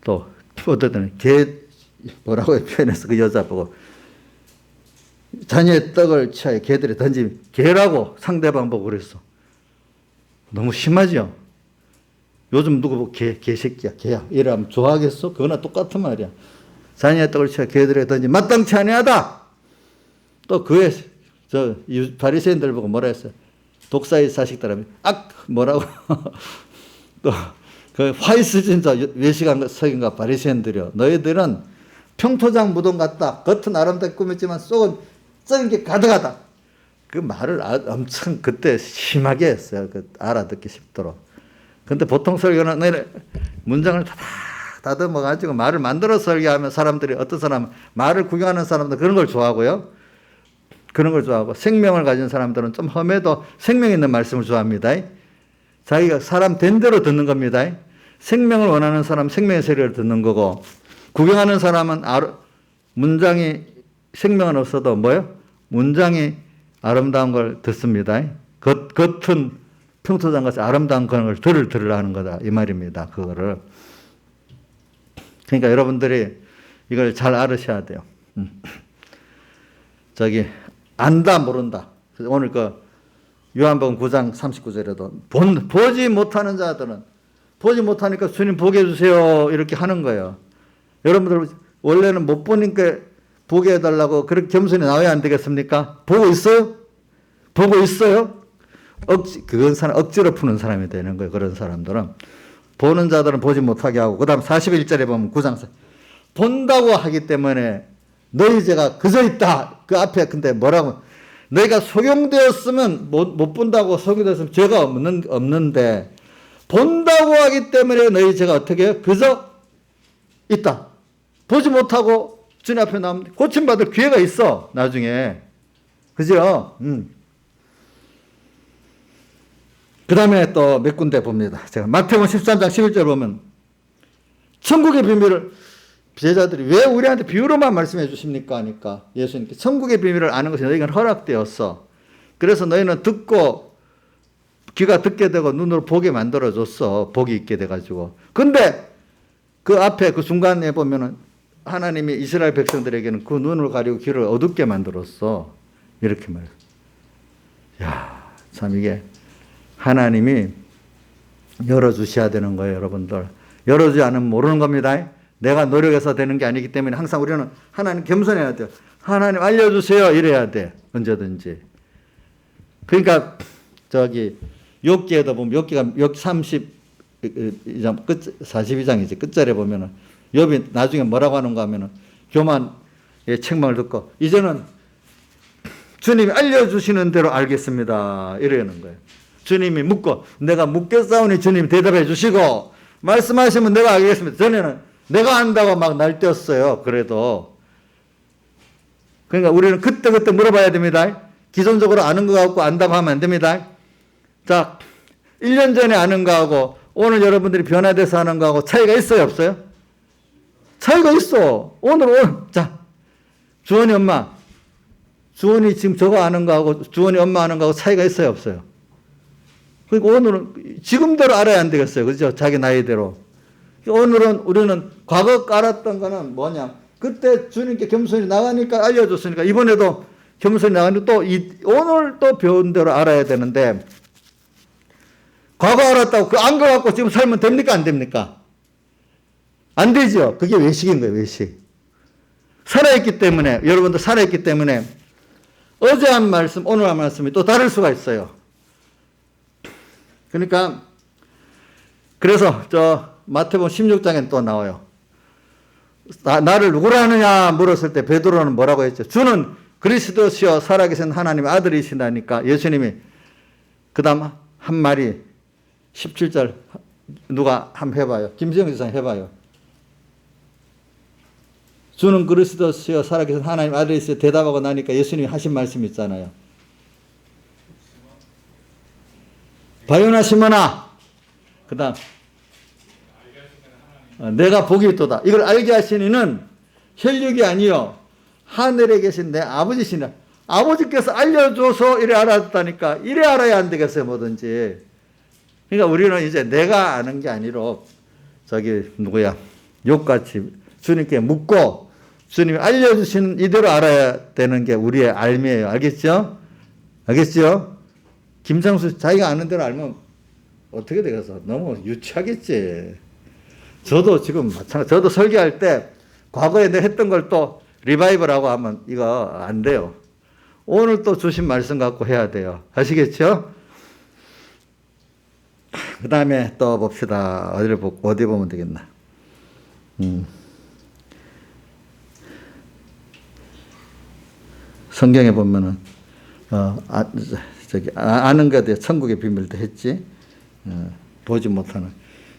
또 어쨌든 뭐라고 표현해서 그 여자 보고 자녀의 떡을 취하여 개들이 던지면 개라고 상대방 보고 그랬어. 너무 심하죠. 요즘 누구 보고 개새끼야 개야 이러면 좋아하겠어? 그거나 똑같은 말이야. 자녀의 떡을 취하여 개들에 던지면 마땅치 아니하다. 또 그의 바리새인들 보고 뭐라 했어요? 독사의 자식들아. 뭐라고 또 그 화이스진자 외식한 석인가 바리새인들이요. 너희들은 평토장 무덤 같다. 겉은 아름답게 꾸몄지만 속은 썩은 게 가득하다. 그 말을 엄청 그때 심하게 했어요. 그 알아듣기 쉽도록. 근데 보통 설교는 문장을 다듬어 가지고 말을 만들어 설교하면 사람들이 어떤 사람은 말을 구경하는 사람들 그런 걸 좋아하고요. 그런 걸 좋아하고 생명을 가진 사람들은 좀 험해도 생명 있는 말씀을 좋아합니다. 자기가 사람 된 대로 듣는 겁니다. 생명을 원하는 사람은 생명의 세례를 듣는 거고 구경하는 사람은 문장이 생명은 없어도 문장이 아름다운 걸 듣습니다. 겉은 평토장같이 아름다운 걸 들으려 하는 거다 이 말입니다. 그거를. 그러니까 여러분들이 이걸 잘 알으셔야 돼요. 안다 모른다. 오늘 요한복음 9장 39절에도 보지 못하는 자들은 보지 못하니까 주님 보게 해주세요 이렇게 하는 거예요. 여러분들 원래는 못 보니까 보게 해달라고 그렇게 겸손히 나와야 안 되겠습니까? 보고 있어요? 보고 있어요? 그건 억지로 푸는 사람이 되는 거예요. 그런 사람들은. 보는 자들은 보지 못하게 하고 그 다음 41절에 보면 9장 본다고 하기 때문에 너희 죄가 그저 있다. 그 앞에 근데 뭐라고 너희가 속용되었으면 못 본다고 속용되었으면 죄가 없는데 본다고 하기 때문에 너희 죄가 어떻게 해요? 그저 있다. 보지 못하고 주님 앞에 나오면 고침받을 기회가 있어 나중에. 그죠? 그 다음에 또 몇 군데 봅니다. 제가 마태복음 13장 11절 보면 천국의 비밀을 제자들이 왜 우리한테 비유로만 말씀해 주십니까? 하니까 예수님께 천국의 비밀을 아는 것이 너희에게 허락되었어. 그래서 너희는 듣고 귀가 듣게 되고 눈으로 보게 만들어줬어. 복이 있게 돼가지고. 근데 그 앞에 그 중간에 보면은 하나님이 이스라엘 백성들에게는 그 눈을 가리고 귀를 어둡게 만들었어. 이렇게 말해요. 야, 참 이게 하나님이 열어주셔야 되는 거예요, 여러분들. 열어주지 않으면 모르는 겁니다. 내가 노력해서 되는 게 아니기 때문에 항상 우리는 하나님 겸손해야 돼요. 하나님 알려주세요. 이래야 돼. 언제든지. 그러니까 욥기에도 보면 욥기가 42장이지 끝절에 보면은 욥이 나중에 뭐라고 하는가 하면은 교만의 책망을 듣고 이제는 주님이 알려주시는 대로 알겠습니다. 이러는 거예요. 주님이 묻고 내가 묻겠사오니 주님이 대답해 주시고 말씀하시면 내가 알겠습니다. 전에는 내가 안다고 막 날뛰었어요. 그래도. 그러니까 우리는 그때 물어봐야 됩니다. 기존적으로 아는 거 갖고 안다고 하면 안 됩니다. 자, 1년 전에 아는 거하고 오늘 여러분들이 변화돼서 아는 거하고 차이가 있어요? 없어요? 차이가 있어. 자, 주원이 엄마. 주원이 지금 저거 아는 거하고 주원이 엄마 아는 거하고 차이가 있어요? 없어요? 그러니까 오늘은 지금대로 알아야 안 되겠어요. 그죠? 자기 나이대로. 오늘은 우리는 과거 알았던 거는 뭐냐. 그때 주님께 겸손히 나가니까 알려줬으니까 이번에도 겸손히 나가니까 오늘 또 배운 대로 알아야 되는데 과거 알았다고 그 안 거 갖고 지금 살면 됩니까? 안 됩니까? 안 되죠. 그게 외식인 거예요. 외식. 살아있기 때문에 여러분들 살아있기 때문에 어제 한 말씀 오늘 한 말씀이 또 다를 수가 있어요. 그러니까 그래서 마태복음 16장에 또 나와요. 나를 누구라 하느냐 물었을 때 베드로는 뭐라고 했죠? 주는 그리스도시여 살아계신 하나님의 아들이시다니까 예수님이 그 다음 한 말이 17절 누가 한번 해봐요. 김지영 지사 해봐요. 주는 그리스도시여 살아계신 하나님의 아들이시여 대답하고 나니까 예수님이 하신 말씀이 있잖아요. 바요나 시몬아 그 다음 내가 복이 있도다. 이걸 알게 하신 이는 혈육이 아니요 하늘에 계신 내 아버지시니라. 아버지께서 알려줘서 이래 알았다니까. 이래 알아야 안 되겠어요, 뭐든지. 그러니까 우리는 이제 내가 아는 게 아니라 욕같이 주님께 묻고 주님이 알려주신 이대로 알아야 되는 게 우리의 알미예요. 알겠죠? 알겠죠? 김상수 자기가 아는 대로 알면 어떻게 되겠어? 너무 유치하겠지. 저도 지금 마찬가지. 저도 설교할 때 과거에 내가 했던 걸 또 리바이벌하고 하면 이거 안 돼요. 오늘 또 주신 말씀 갖고 해야 돼요. 아시겠죠? 그 다음에 또 봅시다. 어디 보면 되겠나. 성경에 보면은, 아는 것에 천국의 비밀도 했지. 보지 못하는.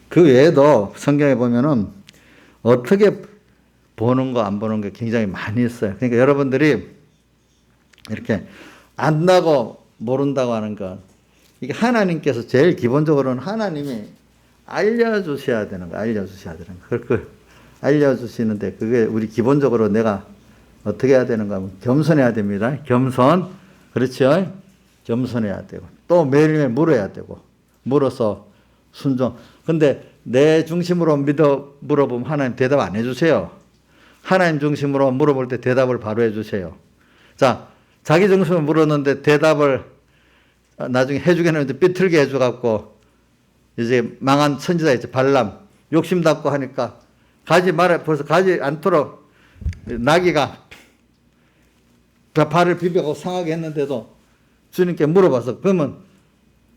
그 외에도 성경에 보면은 어떻게 보는 거 안 보는 게 굉장히 많이 있어요. 그러니까 여러분들이 이렇게 안다고 모른다고 하는 거, 이게 하나님께서 제일 기본적으로는 하나님이 알려주셔야 되는 거, 알려주셔야 되는 거. 그걸 알려주시는데 그게 우리 기본적으로 내가 어떻게 해야 되는가 하면 겸손해야 됩니다. 겸손. 그렇죠? 겸손해야 되고. 또 매일매일 물어야 되고. 물어서 순종. 근데 내 중심으로 물어보면 하나님 대답 안 해주세요. 하나님 중심으로 물어볼 때 대답을 바로 해주세요. 자, 자기 중심으로 물었는데 대답을 나중에 해주긴 했는데 삐뚤게 해줘갖고 이제 망한 천지자 있죠. 발람. 욕심답고 하니까 가지 말아. 벌써 가지 않도록 나귀가 발을 비벼고 상하게 했는데도 주님께 물어봐서 그러면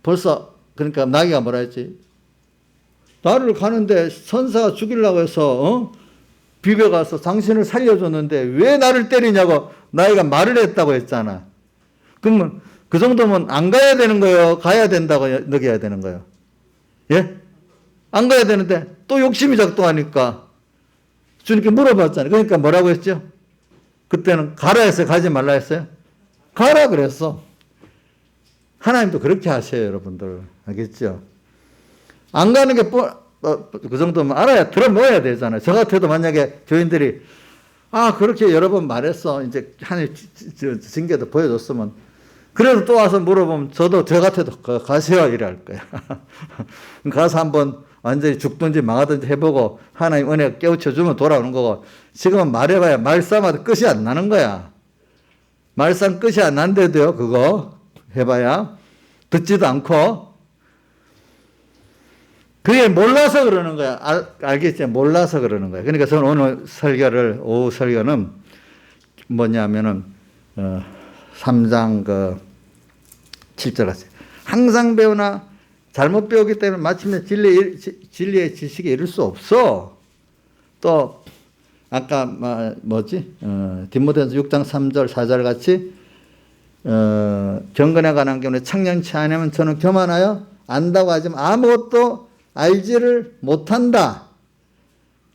벌써 그러니까 나귀가 뭐라 했지? 나를 가는데 선사가 죽이려고 해서 비벼가서 당신을 살려줬는데 왜 나를 때리냐고 나이가 말을 했다고 했잖아. 그러면 그 정도면 안 가야 되는 거예요? 가야 된다고 느껴야 되는 거예요? 예? 안 가야 되는데 또 욕심이 작동하니까 주님께 물어봤잖아요. 그러니까 뭐라고 했죠? 그때는 가라 했어요? 가지 말라 했어요? 가라 그랬어. 하나님도 그렇게 하세요, 여러분들. 알겠죠? 안 가는 게 그 정도면 알아야 들어먹어야 되잖아요. 저 같아도 만약에 교인들이 그렇게 여러 번 말했어. 이제 하나님 징계도 보여줬으면 그래도 또 와서 물어보면 저도 저 같아도 가세요 이래 할 거야. 가서 한번 완전히 죽든지 망하든지 해보고 하나님 은혜가 깨우쳐주면 돌아오는 거고 지금은 말해봐야 말싸움하다 끝이 안 나는 거야. 말싸움 끝이 안 난데도요. 그거 해봐야 듣지도 않고 그게 몰라서 그러는 거야. 알겠지? 몰라서 그러는 거야. 그러니까 저는 오늘 오후 설교는 뭐냐면은 3장 7절 같아요. 항상 배우나 잘못 배우기 때문에 마침내 진리의 지식에 이를 수 없어. 또 아까 디모데전서 6장 3절 4절 같이 경건에 관한 경우에 청년치 않으면 저는 교만하여 안다고 하지만 아무것도 알지를 못한다.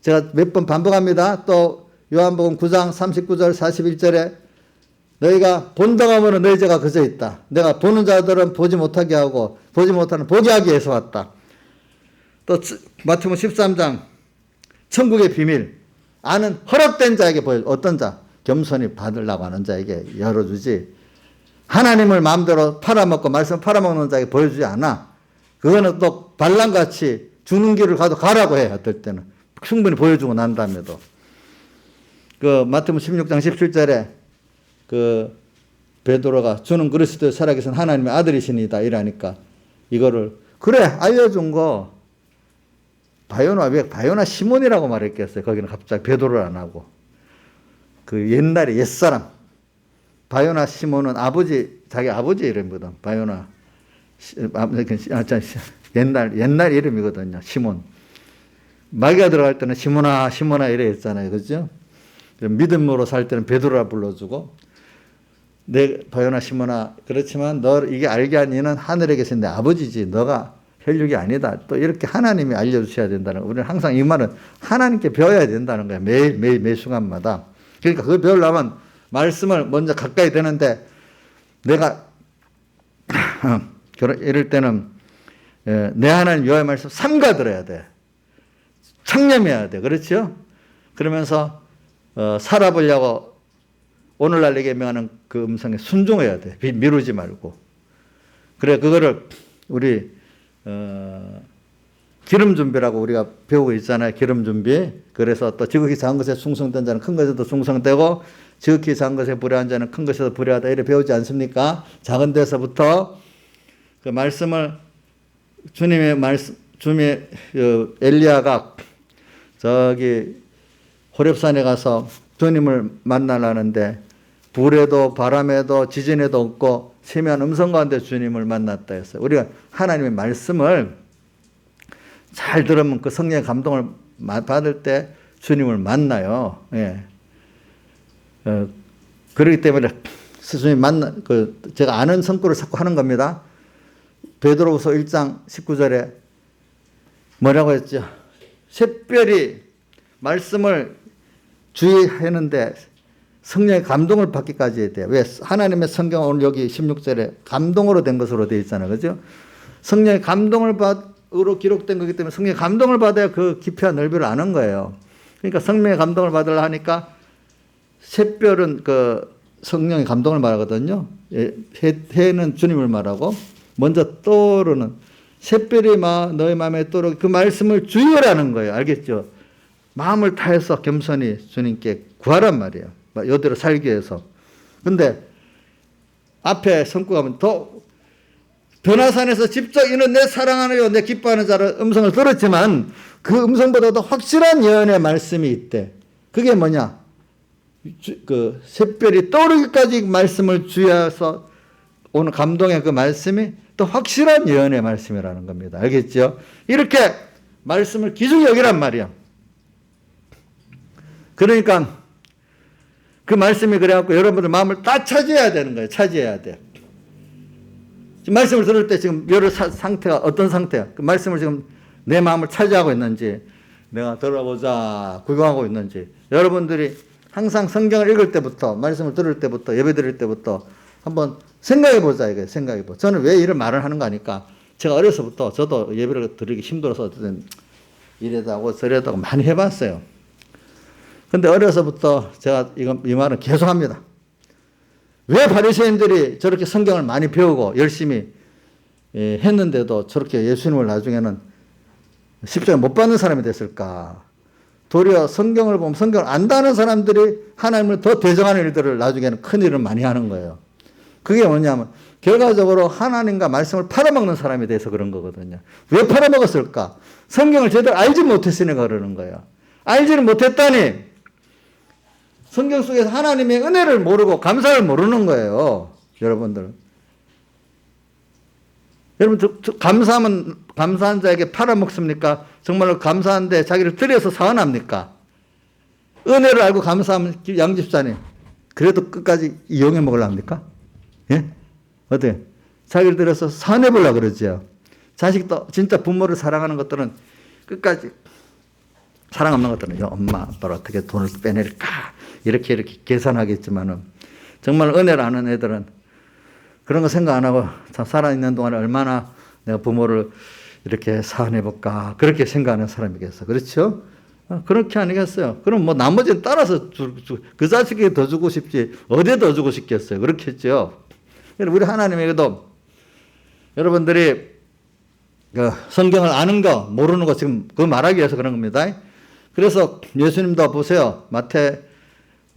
제가 몇 번 반복합니다. 또 요한복음 9장 39절 41절에 너희가 본다고 하면 너희 죄가 그저 있다. 내가 보는 자들은 보지 못하게 하고 보지 못하는 보게 하기 위해서 왔다. 또 마태복음 13장 천국의 비밀 아는 허락된 자에게 보여. 어떤 자? 겸손히 받으려고 하는 자에게 열어주지. 하나님을 마음대로 팔아먹고 말씀 팔아먹는 자에게 보여주지 않아. 그거는 또 발람같이 주는 길을 가라고 해. 어떨 때는. 충분히 보여주고 난 다음에도. 마태복음 16장 17절에 베드로가 주는 그리스도의 살아계신 하나님의 아들이시니다 이라니까 이거를 그래 알려준 거 왜 바요나 시몬이라고 말했겠어요. 거기는 갑자기 베드로를 안 하고 옛날에 옛사람 바요나 시몬은 자기 아버지 이름이거든. 바요나 옛날 이름이거든요. 시몬. 마귀가 들어갈 때는 시몬아 이래 했잖아요. 그죠? 믿음으로 살 때는 베드로라 불러주고 바요나 시몬아 그렇지만 너 이게 알게 한 이는 하늘에 계신 내 아버지지 너가 혈육이 아니다. 또 이렇게 하나님이 알려주셔야 된다는 거예요. 우리는 항상 이 말은 하나님께 배워야 된다는 거예요. 매 순간마다. 그러니까 그걸 배우려면 말씀을 먼저 가까이 되는데 내가 이럴 때는 내 하나님 여호와의 말씀 삼가 들어야 돼. 창념해야 돼. 그렇죠? 그러면서 살아보려고 오늘날 내게 명하는 그 음성에 순종해야 돼. 미루지 말고. 그래 그거를 우리 기름 준비라고 우리가 배우고 있잖아요. 기름 준비. 그래서 또 지극히 작은 것에 충성된 자는 큰 것에도 충성되고 지극히 작은 것에 불의한 자는 큰 것에도 불의하다. 이렇게 배우지 않습니까? 작은 데서부터 그 말씀을 주님의 말씀, 주님의 엘리야가 저기 호렙산에 가서 주님을 만나려는데 불에도 바람에도 지진에도 없고 세미한 음성 가운데 주님을 만났다 했어요. 우리가 하나님의 말씀을 잘 들으면 그 성령의 감동을 받을 때 주님을 만나요. 예. 그렇기 때문에 스승이 제가 아는 성구를 자꾸 하는 겁니다. 베드로후서 1장 19절에 뭐라고 했죠? 샛별이 말씀을 주의하는데 성령의 감동을 받기까지 해야 돼요. 왜? 하나님의 성경은 오늘 여기 16절에 감동으로 된 것으로 되어 있잖아요. 그죠? 성령의 감동을 으로 기록된 거기 때문에 성령의 감동을 받아야 그 깊이와 넓이를 아는 거예요. 그러니까 성령의 감동을 받으려 하니까 샛별은 그 성령의 감동을 말하거든요. 해는 주님을 말하고 먼저 떠오르는 샛별이 너의 마음에 떠오르게 그 말씀을 주의하라는 거예요. 알겠죠? 마음을 다해서 겸손히 주님께 구하란 말이에요. 이대로 살기 위해서. 근데 앞에 성구가 하면 더 변화산에서 직접 이는 내 사랑하는 요 내 기뻐하는 자의 음성을 들었지만 그 음성보다도 확실한 예언의 말씀이 있대. 그게 뭐냐? 그 샛별이 떠오르기까지 말씀을 주의해서 오늘 감동의 그 말씀이 또 확실한 예언의 말씀이라는 겁니다. 알겠죠? 이렇게 말씀을 귀중히 여기란 말이야. 그러니까 그 말씀이 그래갖고 여러분들 마음을 다 차지해야 되는 거예요. 차지해야 돼. 지금 말씀을 들을 때 지금 여러 상태가 어떤 상태야? 그 말씀을 지금 내 마음을 차지하고 있는지, 내가 들어보자 구경하고 있는지, 여러분들이 항상 성경을 읽을 때부터, 말씀을 들을 때부터, 예배 드릴 때부터 한번 생각해보자, 이게 생각해보자. 저는 왜 이런 말을 하는 거 아니까, 제가 어려서부터 저도 예배를 드리기 힘들어서 어쨌든 이래다고 저래다고 많이 해봤어요. 근데 어려서부터 제가 이 말은 계속 합니다. 왜 바리새인들이 저렇게 성경을 많이 배우고 열심히 했는데도 저렇게 예수님을 나중에는 십자가에 못 받는 사람이 됐을까? 도리어 성경을 보면 성경을 안다는 사람들이 하나님을 더 대적하는 일들을 나중에는 큰 일을 많이 하는 거예요. 그게 뭐냐면 결과적으로 하나님과 말씀을 팔아먹는 사람이 돼서 그런 거거든요. 왜 팔아먹었을까? 성경을 제대로 알지 못했으니까 그러는 거예요. 알지는 못했다니 성경 속에서 하나님의 은혜를 모르고 감사를 모르는 거예요. 여러분들. 여러분, 감사하면 감사한 자에게 팔아먹습니까? 정말로 감사한데 자기를 들여서 사은합니까? 은혜를 알고 감사하면 양집사님, 그래도 끝까지 이용해 먹으려합니까? 예? 어때? 자기를 들여서 사은해 보려고 그러죠. 자식도 진짜 부모를 사랑하는 것들은 끝까지 사랑 없는 것들은 엄마 아빠를 어떻게 돈을 빼낼까 이렇게 계산하겠지만은 정말 은혜를 아는 애들은 그런 거 생각 안 하고 참 살아있는 동안에 얼마나 내가 부모를 이렇게 사안해볼까 그렇게 생각하는 사람이겠어. 그렇죠? 그렇게 아니겠어요. 그럼 뭐 나머지는 따라서 그 자식에게 더 주고 싶지 어디에 더 주고 싶겠어요. 그렇겠죠. 우리 하나님에게도 여러분들이 그 성경을 아는 거 모르는 거 지금 그 말하기 위해서 그런 겁니다. 그래서 예수님도 보세요.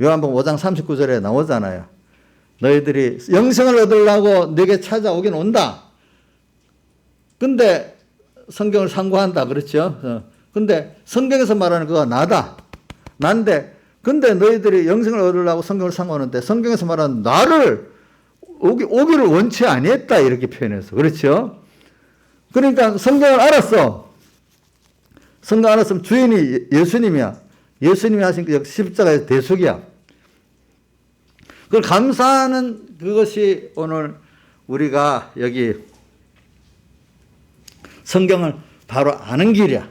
요한복음 5장 39절에 나오잖아요. 너희들이 영생을 얻으려고 내게 찾아오긴 온다. 근데 성경을 상고한다. 그렇죠? 근데 성경에서 말하는 그거 나다. 난데 근데 너희들이 영생을 얻으려고 성경을 상고하는데 성경에서 말하는 나를 오기를 원치 아니했다. 이렇게 표현해서. 그렇죠? 그러니까 성경을 알았어. 성경 알았으면 주인이 예수님이야. 예수님이 하신 그 십자가의 대속이야. 그걸 감사하는 그것이 오늘 우리가 여기 성경을 바로 아는 길이야.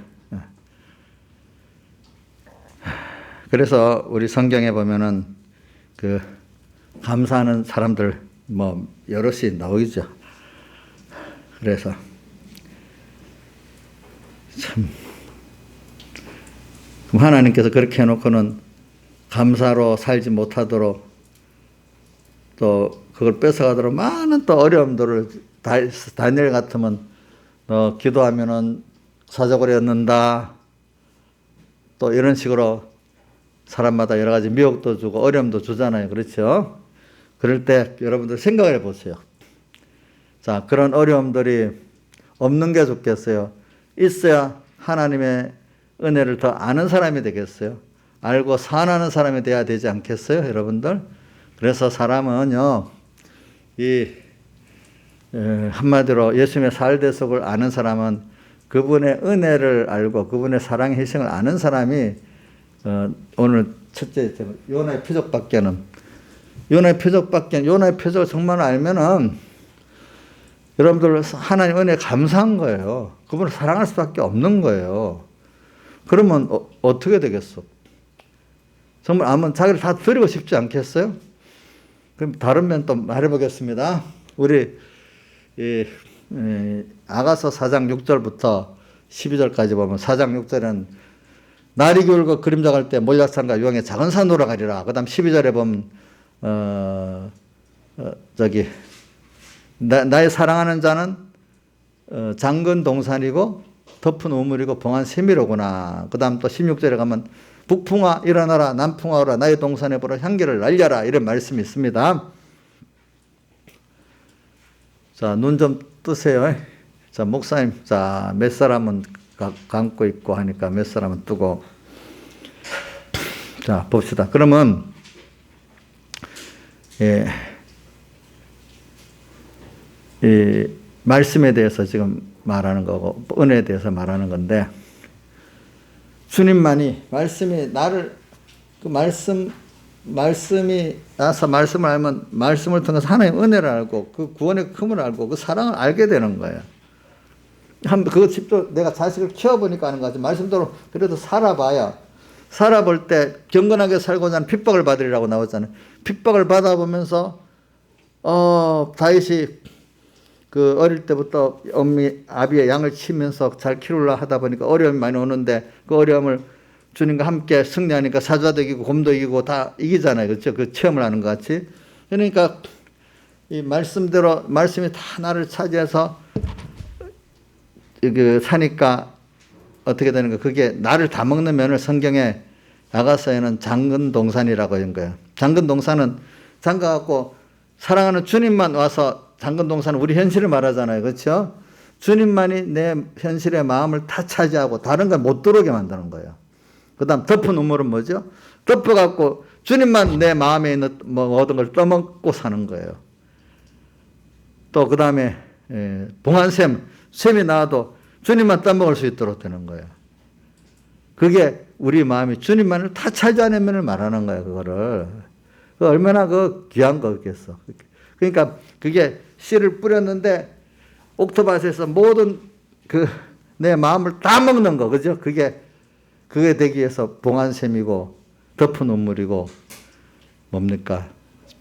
그래서 우리 성경에 보면은 그 감사하는 사람들 뭐 여럿이 나오죠. 그래서 참 그럼 하나님께서 그렇게 해놓고는 감사로 살지 못하도록 또 그걸 뺏어가도록 많은 또 어려움들을 다니엘 같으면 기도하면은 사적으로 얻는다. 또 이런 식으로 사람마다 여러 가지 미혹도 주고 어려움도 주잖아요. 그렇죠? 그럴 때 여러분들 생각을 해보세요. 자, 그런 어려움들이 없는 게 좋겠어요? 있어야 하나님의 은혜를 더 아는 사람이 되겠어요? 알고 산하는 사람이 돼야 되지 않겠어요? 여러분들? 그래서 사람은요, 한마디로 예수님의 살대속을 아는 사람은 그분의 은혜를 알고 그분의 사랑 희생을 아는 사람이 오늘 첫째 요나의 표적밖에는 요나의 표적을 정말 알면은 여러분들 하나님 은혜에 감사한 거예요. 그분을 사랑할 수밖에 없는 거예요. 그러면 어떻게 되겠어? 정말 아무 자기를 다 드리고 싶지 않겠어요? 그럼 다른 면 또 말해보겠습니다. 우리 아가서 4장 6절부터 12절까지 보면 4장 6절은 날이 기울고 그림자 갈 때 몰약산과 유황의 작은 산으로 가리라. 그 다음 12절에 보면 나의 사랑하는 자는 장근 동산이고 덮은 우물이고 봉한 세미로구나. 그 다음 또 16절에 가면 북풍아 일어나라, 남풍아 오라, 나의 동산에 보라, 향기를 날려라, 이런 말씀이 있습니다. 자, 눈 좀 뜨세요. 자, 목사님, 자, 몇 사람은 감고 있고 하니까 몇 사람은 뜨고. 자, 봅시다. 그러면 이 말씀에 대해서 지금 말하는 거고 은혜에 대해서 말하는 건데, 주님만이 말씀이 나를 말씀이 나서 말씀을 알면 말씀을 통해서 하나님의 은혜를 알고 그 구원의 금을 알고 그 사랑을 알게 되는 거예요. 그거 직접 내가 자식을 키워보니까 아는 거지. 말씀대로 그래도 살아볼 때 경건하게 살고자 하는 핍박을 받으리라고 나왔잖아요. 핍박을 받아보면서 다윗이 그 어릴 때부터 아비의 양을 치면서 잘 키우려 하다 보니까 어려움이 많이 오는데 그 어려움을 주님과 함께 승리하니까 사자도 이기고 곰도 이기고 다 이기잖아요. 그렇죠? 그 체험을 하는 것 같이. 그러니까 이 말씀대로 말씀이 다 나를 차지해서 사니까 어떻게 되는 거? 그게 나를 다 먹는 면을 성경에 아가서에는 장근 동산이라고 한 거예요. 장근 동산은 장가갖고 사랑하는 주님만 와서, 장근 동산은 우리 현실을 말하잖아요. 그렇죠? 주님만이 내 현실의 마음을 다 차지하고 다른 건 못 들어오게 만드는 거예요. 그 다음 덮은 우물은 뭐죠? 덮어갖고 주님만 내 마음에 있는 모든 걸 떠먹고 사는 거예요. 또 그 다음에 봉한샘, 샘이 나와도 주님만 떠먹을 수 있도록 되는 거예요. 그게 우리 마음이 주님만을 다 차지하는 면을 말하는 거예요. 그거를. 얼마나 귀한 거겠어. 그러니까 그게 씨를 뿌렸는데 옥토밭에서 모든 내 마음을 다 먹는 거, 그죠? 그게 되기 위해서 봉한샘이고 덮은 우물이고 뭡니까?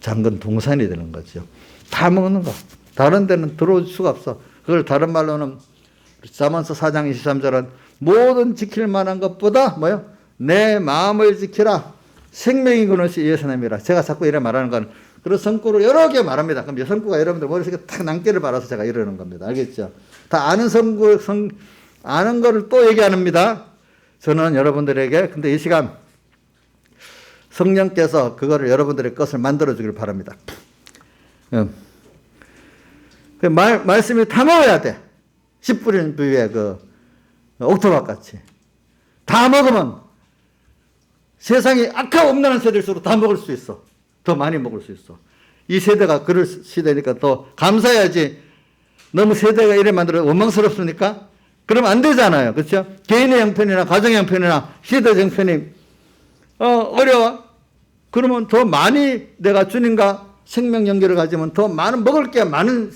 장근 동산이 되는 거죠. 다 먹는 거. 다른 데는 들어올 수가 없어. 그걸 다른 말로는 잠언서 4장 23절은 모든 지킬 만한 것보다 뭐요? 내 마음을 지키라. 생명이 그것이 예수님이라. 제가 자꾸 이래 말하는 건 그런 성구를 여러 개 말합니다. 그럼 이 성구가 여러분들 머릿속에 탁 낭깨를 받아서 제가 이러는 겁니다. 알겠죠? 다 아는 아는 거를 또 얘기합니다. 저는 여러분들에게, 근데 이 시간 성령께서 그거를 여러분들의 것을 만들어 주길 바랍니다. 말씀이 다 먹어야 돼. 씨 뿌린 부위에 옥토밭 같이. 다 먹으면 세상이 악하고 음란한 세대일수록 다 먹을 수 있어. 더 많이 먹을 수 있어. 이 세대가 그럴 시대니까 또 감사해야지. 너무 세대가 이래 만들어 원망스럽습니까? 그러면 안 되잖아요. 그렇죠? 개인의 형편이나 가정의 형편이나 시대적 형편이 어려워. 그러면 더 많이 내가 주님과 생명 연결을 가지면 더 많은 먹을 게 많은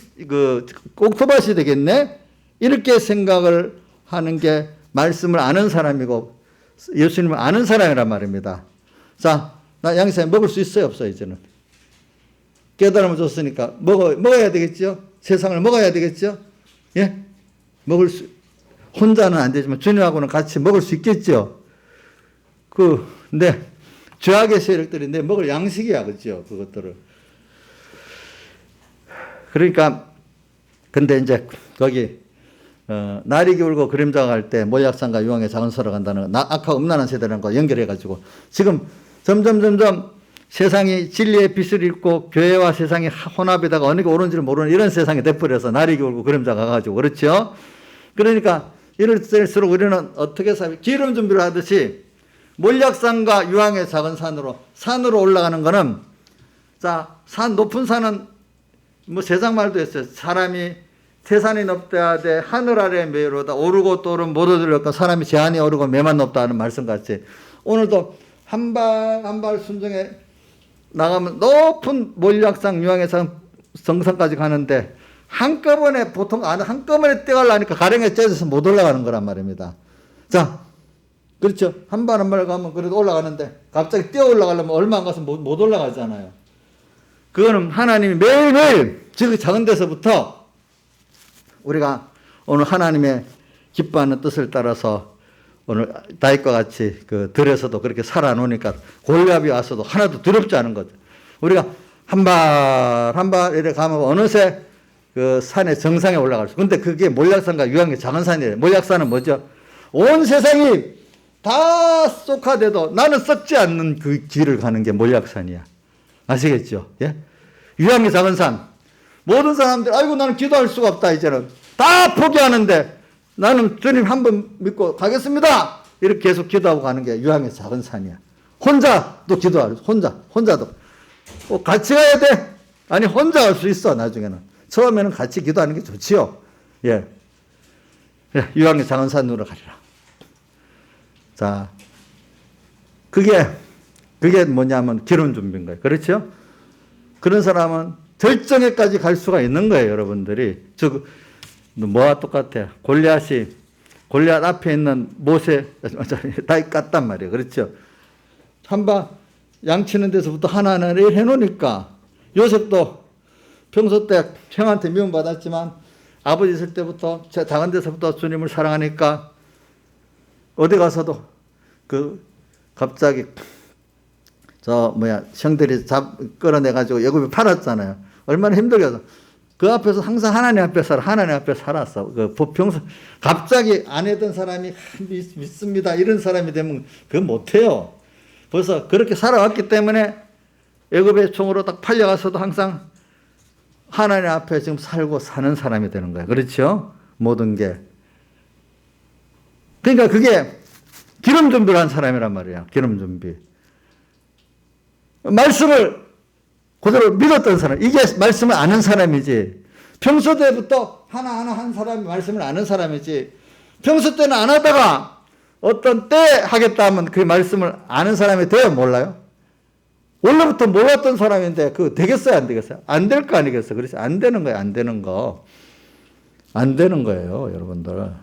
옥토밭이 되겠네. 이렇게 생각을 하는 게 말씀을 아는 사람이고 예수님을 아는 사람이란 말입니다. 자, 나 양생이 먹을 수 있어요, 없어요, 이제는? 깨달음을 줬으니까 먹어야 되겠죠? 세상을 먹어야 되겠죠? 예? 혼자는 안 되지만 주님하고는 같이 먹을 수 있겠죠? 네, 죄악의 세력들이 내 먹을 양식이야, 그죠? 그것들을. 그러니까, 근데 이제 거기, 날이 기울고 그림자가 갈 때 몰약산과 유황의 작은 소로 간다는 거, 악하고 음란한 세대라는 거 연결해가지고 지금 점점 세상이 진리의 빛을 잃고 교회와 세상이 혼합에다가 어느 게 옳은지를 모르는 이런 세상이 돼버려서 날이 기울고 그림자가 가가지고 그렇죠. 그러니까 이럴 때일수록 우리는 어떻게 기름 준비를 하듯이 몰약산과 유황의 작은 산으로 올라가는 거는 자, 높은 산은 뭐 세상 말도 했어요. 사람이 태산이 높다 돼 하늘 아래 매로다 오르고 또 오르면 못 얻으려까 사람이 제한이 오르고 매만 높다 하는 말씀 같이 오늘도 한 발 한 발 순정에 나가면 높은 몰약산 유황의 정상까지 가는데 한꺼번에 보통 한꺼번에 뛰어가려니까 가랭이에 째져서 못 올라가는 거란 말입니다. 자, 그렇죠. 한 발 한 발 가면 그래도 올라가는데 갑자기 뛰어 올라가려면 얼마 안 가서 못 올라가잖아요. 그거는 하나님이 매일매일 즉 작은 데서부터 우리가 오늘 하나님의 기뻐하는 뜻을 따라서 오늘 다윗과 같이 그 들에서도 그렇게 살아놓으니까 골리앗이 왔어도 하나도 두렵지 않은 거죠. 우리가 한 발 한 발 이렇게 가면 어느새 그 산의 정상에 올라갈 수. 근데 그게 몰약산과 유황의 작은 산이에요. 몰약산은 뭐죠? 온 세상이 다 쏙화돼도 나는 썩지 않는 그 길을 가는 게 몰약산이야. 아시겠죠? 예? 유황의 작은 산. 모든 사람들, 아이고, 나는 기도할 수가 없다, 이제는. 다 포기하는데, 나는 주님 한 번 믿고 가겠습니다! 이렇게 계속 기도하고 가는 게 유황의 작은 산이야. 혼자도 기도하고, 혼자도. 같이 가야 돼? 아니, 혼자 갈 수 있어, 나중에는. 처음에는 같이 기도하는 게 좋지요. 예. 유황의 작은 산으로 가리라. 자, 그게 뭐냐면 기름 준비인 거예요. 그렇죠? 그런 사람은 절정에까지 갈 수가 있는 거예요, 여러분들이. 뭐와 똑같아. 골리앗 앞에 있는 모세, 다윗 같단 말이에요. 그렇죠? 한바 양치는 데서부터 하나하나 해놓으니까 요셉도 평소 때 형한테 미움받았지만 아버지 있을 때부터 작은 데서부터 주님을 사랑하니까 어디 가서도 갑자기 형들이 끌어내가지고 애굽에 팔았잖아요. 얼마나 힘들게 그 앞에서 항상 하나님 앞에 살았어. 평소 갑자기 안 했던 사람이 믿습니다. 이런 사람이 되면 그건 못해요. 벌써 그렇게 살아왔기 때문에 애굽의 총으로 딱 팔려가서도 항상 하나님 앞에 지금 살고 사는 사람이 되는 거예요. 그렇죠? 모든 게. 그러니까 그게 기름 준비를 한 사람이란 말이에요. 기름 준비. 말씀을 그대로 믿었던 사람. 이게 말씀을 아는 사람이지. 평소 때부터 하나하나 한 사람이 말씀을 아는 사람이지. 평소 때는 안 하다가 어떤 때 하겠다 하면 그 말씀을 아는 사람이 돼요? 몰라요? 원래부터 몰랐던 사람인데 그거 되겠어요? 안 되겠어요? 안 될 거 아니겠어요? 그래서 안 되는 거예요. 안 되는 거. 안 되는 거예요. 여러분들.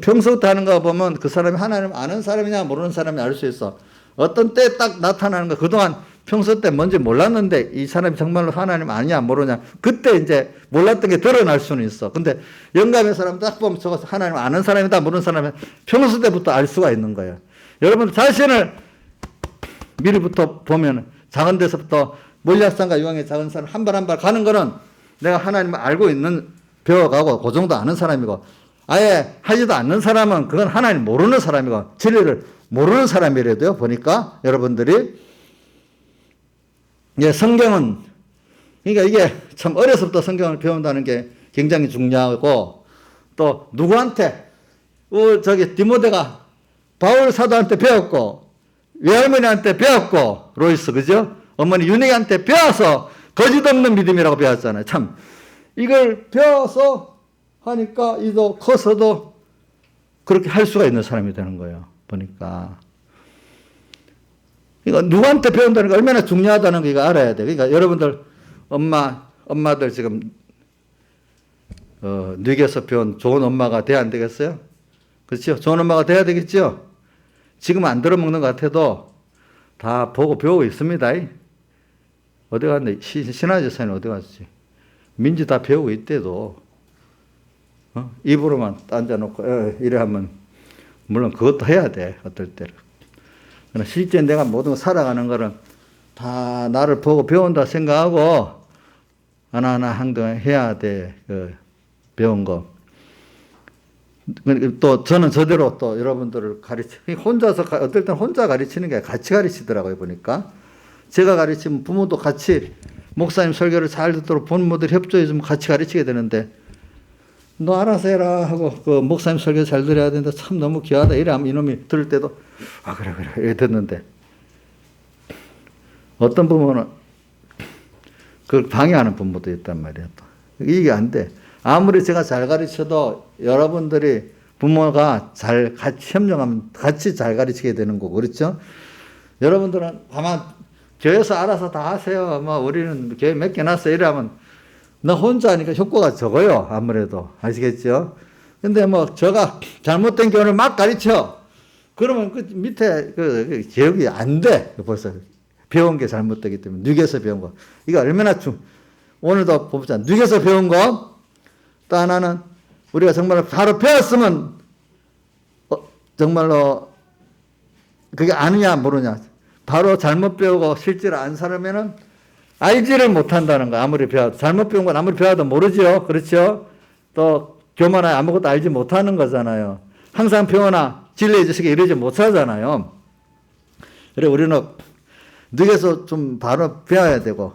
평소부터 하는 거 보면 그 사람이 하나님 아는 사람이냐 모르는 사람이 알 수 있어. 어떤 때에 딱 나타나는 거. 그동안 평소 때 뭔지 몰랐는데 이 사람이 정말로 하나님 아니냐 모르냐. 그때 이제 몰랐던 게 드러날 수는 있어. 근데 영감의 사람 딱 보면 저거 하나님 아는 사람이다 모르는 사람은 평소 때부터 알 수가 있는 거예요. 여러분 자신을 미리부터 보면 작은 데서부터 몰약산과 유황의 작은 산을 한 발 한 발 가는 거는 내가 하나님을 알고 있는 배워가고 그 정도 아는 사람이고 아예 하지도 않는 사람은 그건 하나님 모르는 사람이고 진리를 모르는 사람이라도요. 보니까 여러분들이 성경은 그러니까 이게 참 어려서부터 성경을 배운다는 게 굉장히 중요하고 또 누구한테 디모데가 바울 사도한테 배웠고 외할머니한테 배웠고 로이스 그죠? 어머니 윤희한테 배워서 거짓 없는 믿음이라고 배웠잖아요. 참 이걸 배워서 하니까 이도 커서도 그렇게 할 수가 있는 사람이 되는 거예요. 보니까. 그러니까 누구한테 배운다는 게 얼마나 중요하다는 거 이거 알아야 돼. 그러니까 여러분들 엄마들 지금 뉘에서 배운 좋은 엄마가 돼야 안 되겠어요? 그렇죠? 좋은 엄마가 돼야 되겠죠? 지금 안 들어먹는 것 같아도 다 보고 배우고 있습니다. 어디 갔네? 신하지 사는 어디 갔지? 민지 다 배우고 있대도. 입으로만 앉아놓고 이래 하면 물론 그것도 해야 돼. 어떨 때는. 그러나 실제 내가 모든 걸 살아가는 거는 다 나를 보고 배운다 생각하고 하나하나 행동해야 돼. 배운 거. 또 저는 저대로 또 여러분들을 혼자서, 어떨 땐 혼자 가르치는 게 같이 가르치더라고요, 보니까. 제가 가르치면 부모도 같이 목사님 설교를 잘 듣도록 부모들 협조해주면 같이 가르치게 되는데, 너 알아서 해라 하고 그 목사님 설교 잘 들어야 되는데 참 너무 귀하다. 이래 하면 이놈이 들을 때도, 아, 그래, 이래 듣는데. 어떤 부모는 그걸 방해하는 부모도 있단 말이야. 또. 이게 안 돼. 아무리 제가 잘 가르쳐도 여러분들이 부모가 잘 같이 협력하면 같이 잘 가르치게 되는 거고, 그렇죠? 여러분들은 아마 교회에서 알아서 다 하세요. 뭐 우리는 교회 몇 개 놨어. 이러면 너 혼자 하니까 효과가 적어요. 아무래도. 아시겠죠? 근데 뭐 제가 잘못된 교훈을 막 가르쳐. 그러면 그 밑에 그 기억이 안 돼. 벌써 배운 게 잘못되기 때문에. 뉘개서 배운 거. 이거 얼마나 오늘도 보자. 뉘개서 배운 거. 또 하나는 우리가 정말로 바로 배웠으면 정말로 그게 아느냐 모르냐. 바로 잘못 배우고 실제로 안 살으면은 알지를 못한다는 거. 아무리 배워도. 잘못 배운 건 아무리 배워도 모르죠. 그렇죠? 또 교만하게 아무것도 알지 못하는 거잖아요. 항상 배우나 진리의 지식에 이르지 못하잖아요. 그래 우리는 늙어서 좀 바로 배워야 되고,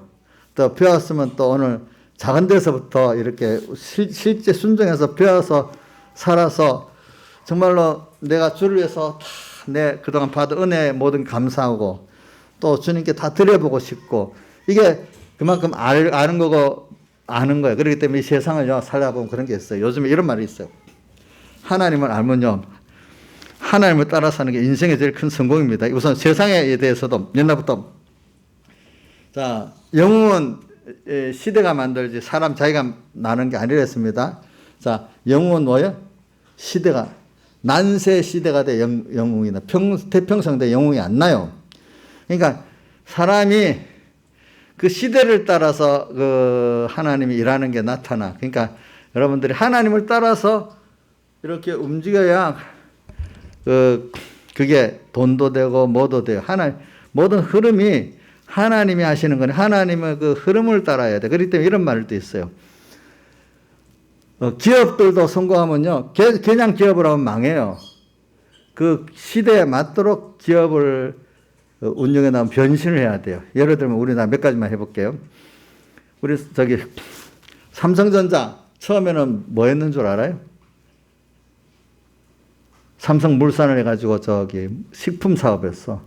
또 배웠으면 또 오늘 작은 데서부터 이렇게 실제 순종해서 배워서 살아서 정말로 내가 주를 위해서 다 내 그동안 받은 은혜에 모든 감사하고 또 주님께 다 드려보고 싶고, 이게 그만큼 아는 거고 아는 거예요. 그렇기 때문에 이 세상을 살아보면 그런 게 있어요. 요즘에 이런 말이 있어요. 하나님을 알면요, 하나님을 따라 사는 게 인생의 제일 큰 성공입니다. 우선 세상에 대해서도 옛날부터 자, 영웅은 시대가 만들지 사람 자기가 나는 게 아니랬습니다. 자, 영웅은 뭐예요? 시대가 난세 시대가 돼 영웅이나 태평성 때 영웅이 안 나요. 그러니까 사람이 그 시대를 따라서 그 하나님이 일하는 게 나타나. 그러니까 여러분들이 하나님을 따라서 이렇게 움직여야 그게 돈도 되고 뭐도 돼요. 모든 흐름이 하나님이 하시는 거는 하나님의 그 흐름을 따라야 돼. 그렇기 때문에 이런 말도 있어요. 기업들도 성공하면요, 그냥 기업을 하면 망해요. 그 시대에 맞도록 기업을 운영해 나가면 변신을 해야 돼요. 예를 들면 우리나라 몇 가지만 해볼게요. 우리 삼성전자 처음에는 뭐 했는 줄 알아요? 삼성물산을 해가지고 식품 사업했어.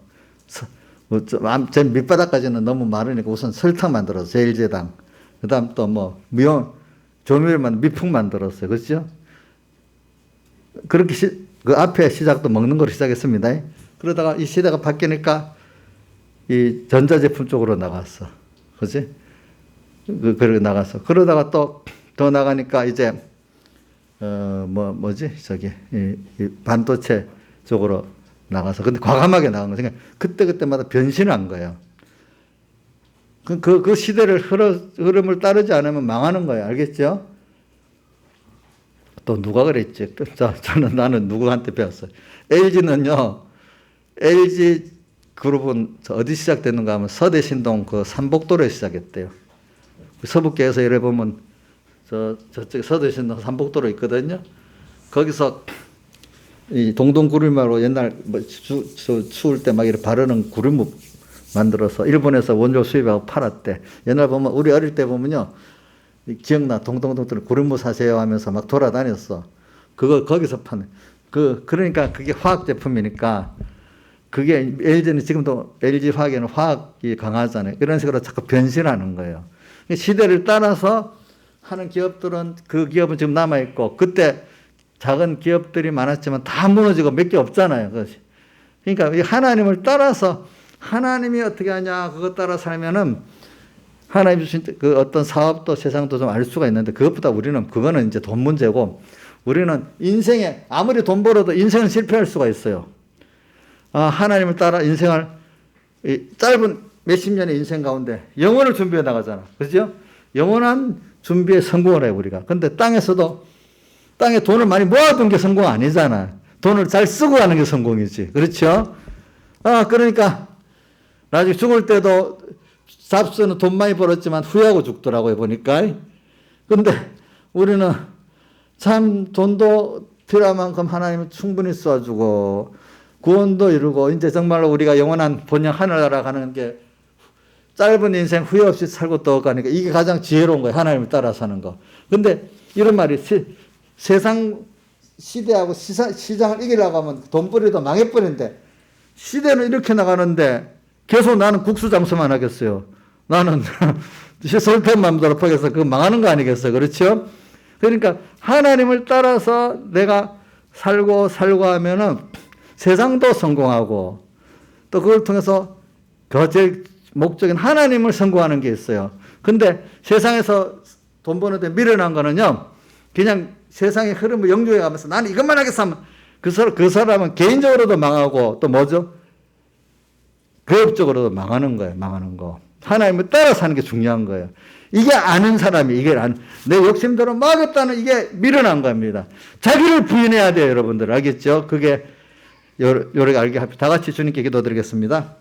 제 밑바닥까지는 너무 마르니까 우선 설탕 만들어서 제일제당. 그 다음 또 뭐 조미료 미풍 만들었어요. 그렇죠? 그렇게 그 앞에 시작도 먹는 거로 시작했습니다. 그러다가 이 시대가 바뀌니까 이 전자제품 쪽으로 나갔어. 그렇지? 그렇게 나갔어. 그러다가 또 더 나가니까 이제 이 반도체 쪽으로 나가서, 근데 과감하게 나간 거죠. 그러니까 그때마다 변신을 한 거예요. 그 시대를 흐름을 따르지 않으면 망하는 거예요. 알겠죠? 또 누가 그랬지? 나는 누구한테 배웠어요. LG는요, LG 그룹은 어디 시작됐는가 하면 서대신동 그 삼복도로에 시작했대요. 서북계에서 예를 보면 저쪽에 서대신동 삼복도로 있거든요. 거기서 이 동동구리마로 옛날 추울 때 막 이렇게 바르는 구리무 만들어서 일본에서 원료 수입하고 팔았대. 옛날 보면 우리 어릴 때 보면요, 기억나, 동동동들 구리무 사세요 하면서 막 돌아다녔어. 그거 거기서 파는. 그러니까 그게 화학 제품이니까 그게 LG는 지금도 LG 화학에는 화학이 강하잖아요. 이런 식으로 자꾸 변신하는 거예요. 시대를 따라서 하는 기업들은 그 기업은 지금 남아 있고, 그때 작은 기업들이 많았지만 다 무너지고 몇 개 없잖아요. 그것이. 그러니까 이 하나님을 따라서 하나님이 어떻게 하냐 그것 따라 살면은 하나님 주신 그 어떤 사업도 세상도 좀 알 수가 있는데, 그것보다 그거는 이제 돈 문제고, 우리는 인생에 아무리 돈 벌어도 인생은 실패할 수가 있어요. 하나님을 따라 인생을 짧은 몇십 년의 인생 가운데 영혼을 준비해 나가잖아. 그렇죠? 영원한 준비에 성공을 해요, 우리가. 근데 땅에서도 땅에 돈을 많이 모아둔 게 성공 아니잖아. 돈을 잘 쓰고 가는 게 성공이지. 그렇죠? 그러니까 나중에 죽을 때도 잡스는 돈 많이 벌었지만 후회하고 죽더라고요, 보니까. 근데 우리는 참 돈도 필요한 만큼 하나님은 충분히 쏘아주고 구원도 이루고 이제 정말로 우리가 영원한 본영 하늘나라 가는 게 짧은 인생 후회 없이 살고 또 가니까 이게 가장 지혜로운 거예요. 하나님을 따라 사는 거. 근데 이런 말이 세상 시대하고 시장을 이기려고 하면 돈벌이도 망해버리는데 시대는 이렇게 나가는데 계속 나는 국수장수만 하겠어요. 나는 설탕만 돌아가겠어. 그거 망하는 거 아니겠어요. 그렇죠? 그러니까 하나님을 따라서 내가 살고 하면은 세상도 성공하고 또 그걸 통해서 그 제일 목적인 하나님을 성공하는 게 있어요. 근데 세상에서 돈 버는데 미련한 거는요, 그냥 세상의 흐름을 영조해 가면서 나는 이것만 하겠어 하면 그 사람은 개인적으로도 망하고 또 뭐죠? 교육적으로도 망하는 거예요. 망하는 거. 하나님을 따라 사는 게 중요한 거예요. 이게 아는 사람이, 내 욕심대로 막 하겠다는 이게 미련한 겁니다. 자기를 부인해야 돼요, 여러분들. 알겠죠? 그게 요렇게 알게 합니다. 다 같이 주님께 기도드리겠습니다.